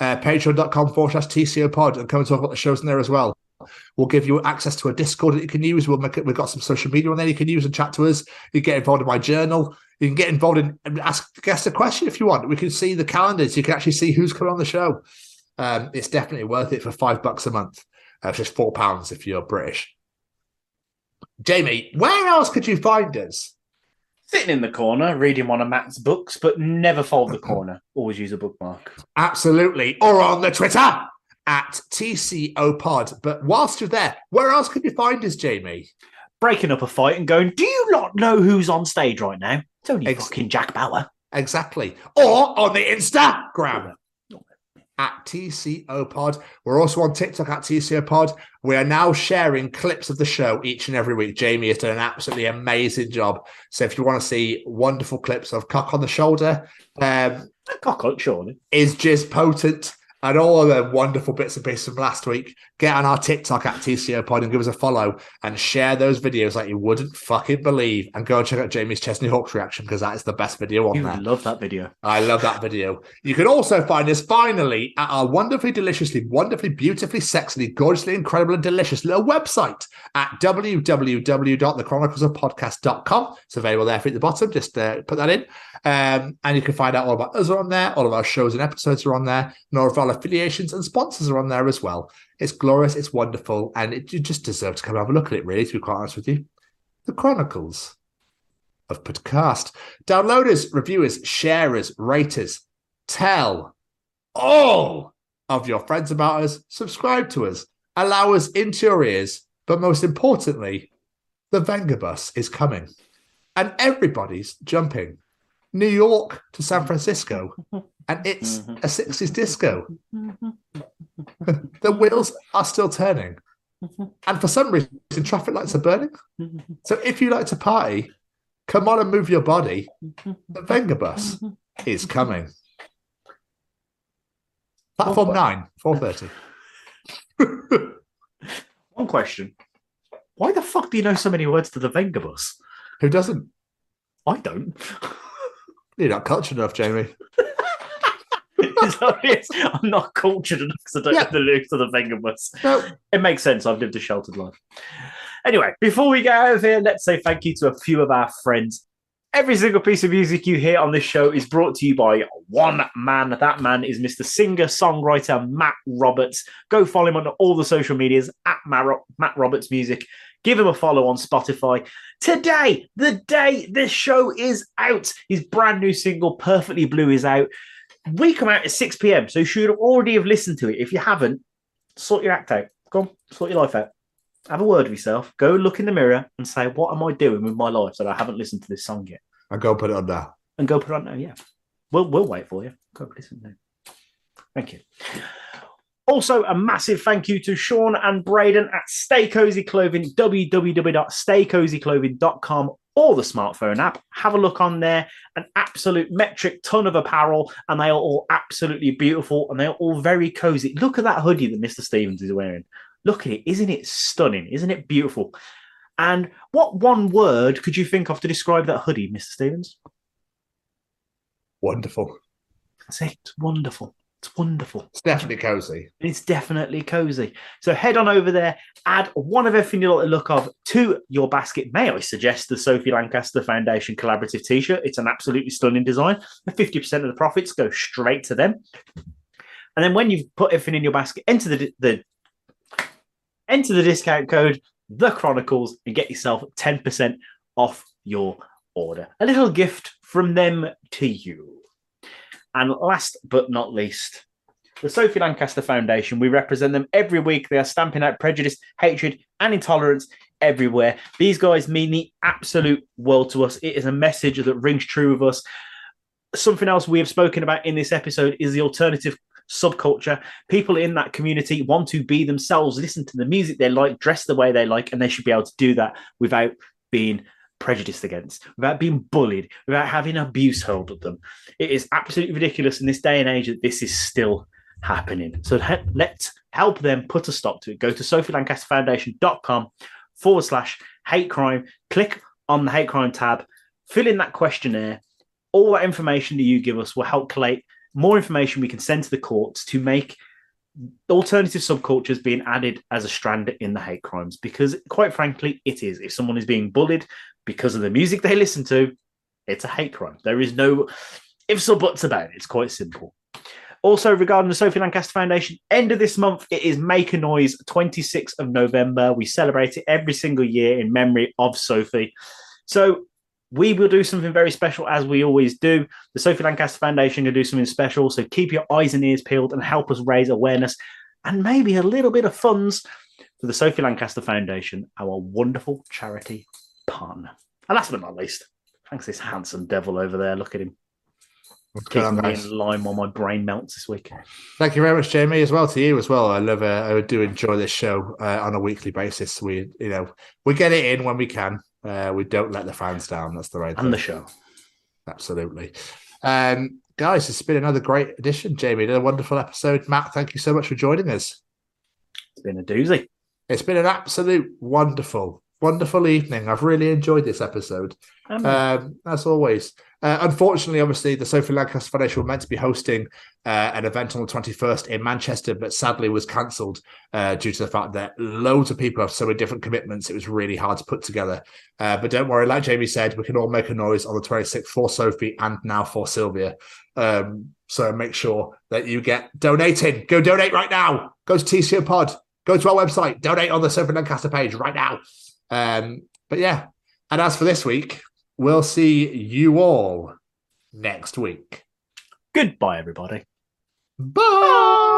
patreon.com/TCO pod, and come and talk about the shows in there as well. We'll give you access to a Discord that you can use. We've got some social media on there you can use and chat to us. You can get involved in my journal. You can get involved in and ask guests a question if you want. We can see the calendars. You can actually see who's coming on the show. It's definitely worth it for $5 a month. It's just £4 if you're British. Jamie, where else could you find us? Sitting in the corner, reading one of Matt's books, but never fold the corner. Always use a bookmark. Absolutely. Or on the Twitter at TCO Pod. But whilst you're there, where else could you find us, Jamie? Breaking up a fight and going, do you not know who's on stage right now? It's only fucking Jack Bauer. Exactly. Or on the Instagram at TCO Pod. We're also on TikTok at TCO Pod. We are now sharing clips of the show each and every week. Jamie has done an absolutely amazing job. So if you want to see wonderful clips of Cock on the Shoulder, Cock on Shoulder is just potent, and all of the wonderful bits and pieces from last week, get on our TikTok at TCO Pod and give us a follow and share those videos like you wouldn't fucking believe. And go and check out Jamie's Chesney Hawks reaction, because that is the best video on there. You love that video. I love that video. You can also find us finally at our wonderfully, deliciously, wonderfully, beautifully, sexily, gorgeously, incredible and delicious little website at www.thechroniclesofpodcast.com. It's available there for you at the bottom. Just put that in. And you can find out all about us are on there. All of our shows and episodes are on there. And all of our affiliations and sponsors are on there as well. It's glorious, it's wonderful, and you just deserve to come and have a look at it, really, to be quite honest with you. The Chronicles of Podcast. Downloaders, reviewers, sharers, raters, tell all of your friends about us, subscribe to us, allow us into your ears, but most importantly, the Venga bus is coming. And everybody's jumping. New York to San Francisco, and it's a 60s disco. The wheels are still turning, and for some reason traffic lights are burning. So if you like to party, come on and move your body. The Venga bus is coming. Platform 9, 4:30. One question: why the fuck do you know so many words to the Venga bus? Who doesn't? I don't. You're not cultured enough, Jamie. It's obvious I'm not cultured enough because I don't know the lyrics to the Venga bus. No. It makes sense. I've lived a sheltered life. Anyway, before we get out of here, let's say thank you to a few of our friends. Every single piece of music you hear on this show is brought to you by one man. That man is Mr. Singer-songwriter Matt Roberts. Go follow him on all the social medias at Matt Roberts Music. Give him a follow on Spotify. Today, the day this show is out, his brand new single, Perfectly Blue, is out. We come out at 6 p.m, so you should already have listened to it. If you haven't, sort your act out. Go on, sort your life out. Have a word with yourself. Go look in the mirror and say, what am I doing with my life that I haven't listened to this song yet? And go put it on now. And go put it on now, yeah. We'll wait for you. Go listen now. Thank you. Also, a massive thank you to Sean and Braden at Stay Cozy Clothing, www.staycozyclothing.com, or the smartphone app. Have a look on there. An absolute metric ton of apparel, and they are all absolutely beautiful, and they are all very cozy. Look at that hoodie that Mr. Stevens is wearing. Look at it. Isn't it stunning? Isn't it beautiful? And what one word could you think of to describe that hoodie, Mr. Stevens? Wonderful. That's it. Wonderful. It's wonderful. It's definitely cozy. It's definitely cozy. So head on over there, add one of everything you like the look of to your basket. May I suggest the Sophie Lancaster Foundation collaborative t-shirt? It's an absolutely stunning design. 50% of the profits go straight to them. And then when you've put everything in your basket, enter the discount code, The Chronicles, and get yourself 10% off your order. A little gift from them to you. And last but not least, the Sophie Lancaster Foundation. We represent them every week. They are stamping out prejudice, hatred, and intolerance everywhere. These guys mean the absolute world to us. It is a message that rings true with us. Something else we have spoken about in this episode is the alternative subculture. People in that community want to be themselves, listen to the music they like, dress the way they like, and they should be able to do that without being prejudiced against, without being bullied, without having abuse hurled at them. It is absolutely ridiculous in this day and age that this is still happening. So let's help them put a stop to it. Go to sophielancasterfoundation.com/hate crime. Click on the hate crime tab, fill in that questionnaire. All that information that you give us will help collate more information we can send to the courts to make alternative subcultures being added as a strand in the hate crimes, because quite frankly it is. If someone is being bullied because of the music they listen to, it's a hate crime. There is no ifs or buts about it. It's quite simple. Also, regarding the Sophie Lancaster Foundation, end of this month, it is Make a Noise, 26th of November. We celebrate it every single year in memory of Sophie. So we will do something very special, as we always do. The Sophie Lancaster Foundation will do something special. So keep your eyes and ears peeled and help us raise awareness and maybe a little bit of funds for the Sophie Lancaster Foundation, our wonderful charity partner. And last but not least, thanks to this handsome devil over there. Look at him. Keeping me in line while my brain melts this week. Thank you very much, Jamie, as well to you as well. I do enjoy this show on a weekly basis. We get it in when we can. We don't let the fans down. That's the right thing. And the show. Absolutely. Guys, it's been another great edition, Jamie. Another wonderful episode. Matt, thank you so much for joining us. It's been a doozy. It's been an absolute wonderful evening. I've really enjoyed this episode. As always. Unfortunately, obviously, the Sophie Lancaster Foundation were meant to be hosting an event on the 21st in Manchester, but sadly was cancelled due to the fact that loads of people have so many different commitments. It was really hard to put together. But don't worry, like Jamie said, we can all make a noise on the 26th for Sophie and now for Sylvia. So make sure that you get donating. Go donate right now. Go to TCO Pod. Go to our website. Donate on the Sophie Lancaster page right now. But yeah, and as for this week, we'll see you all next week. Goodbye, everybody. Bye.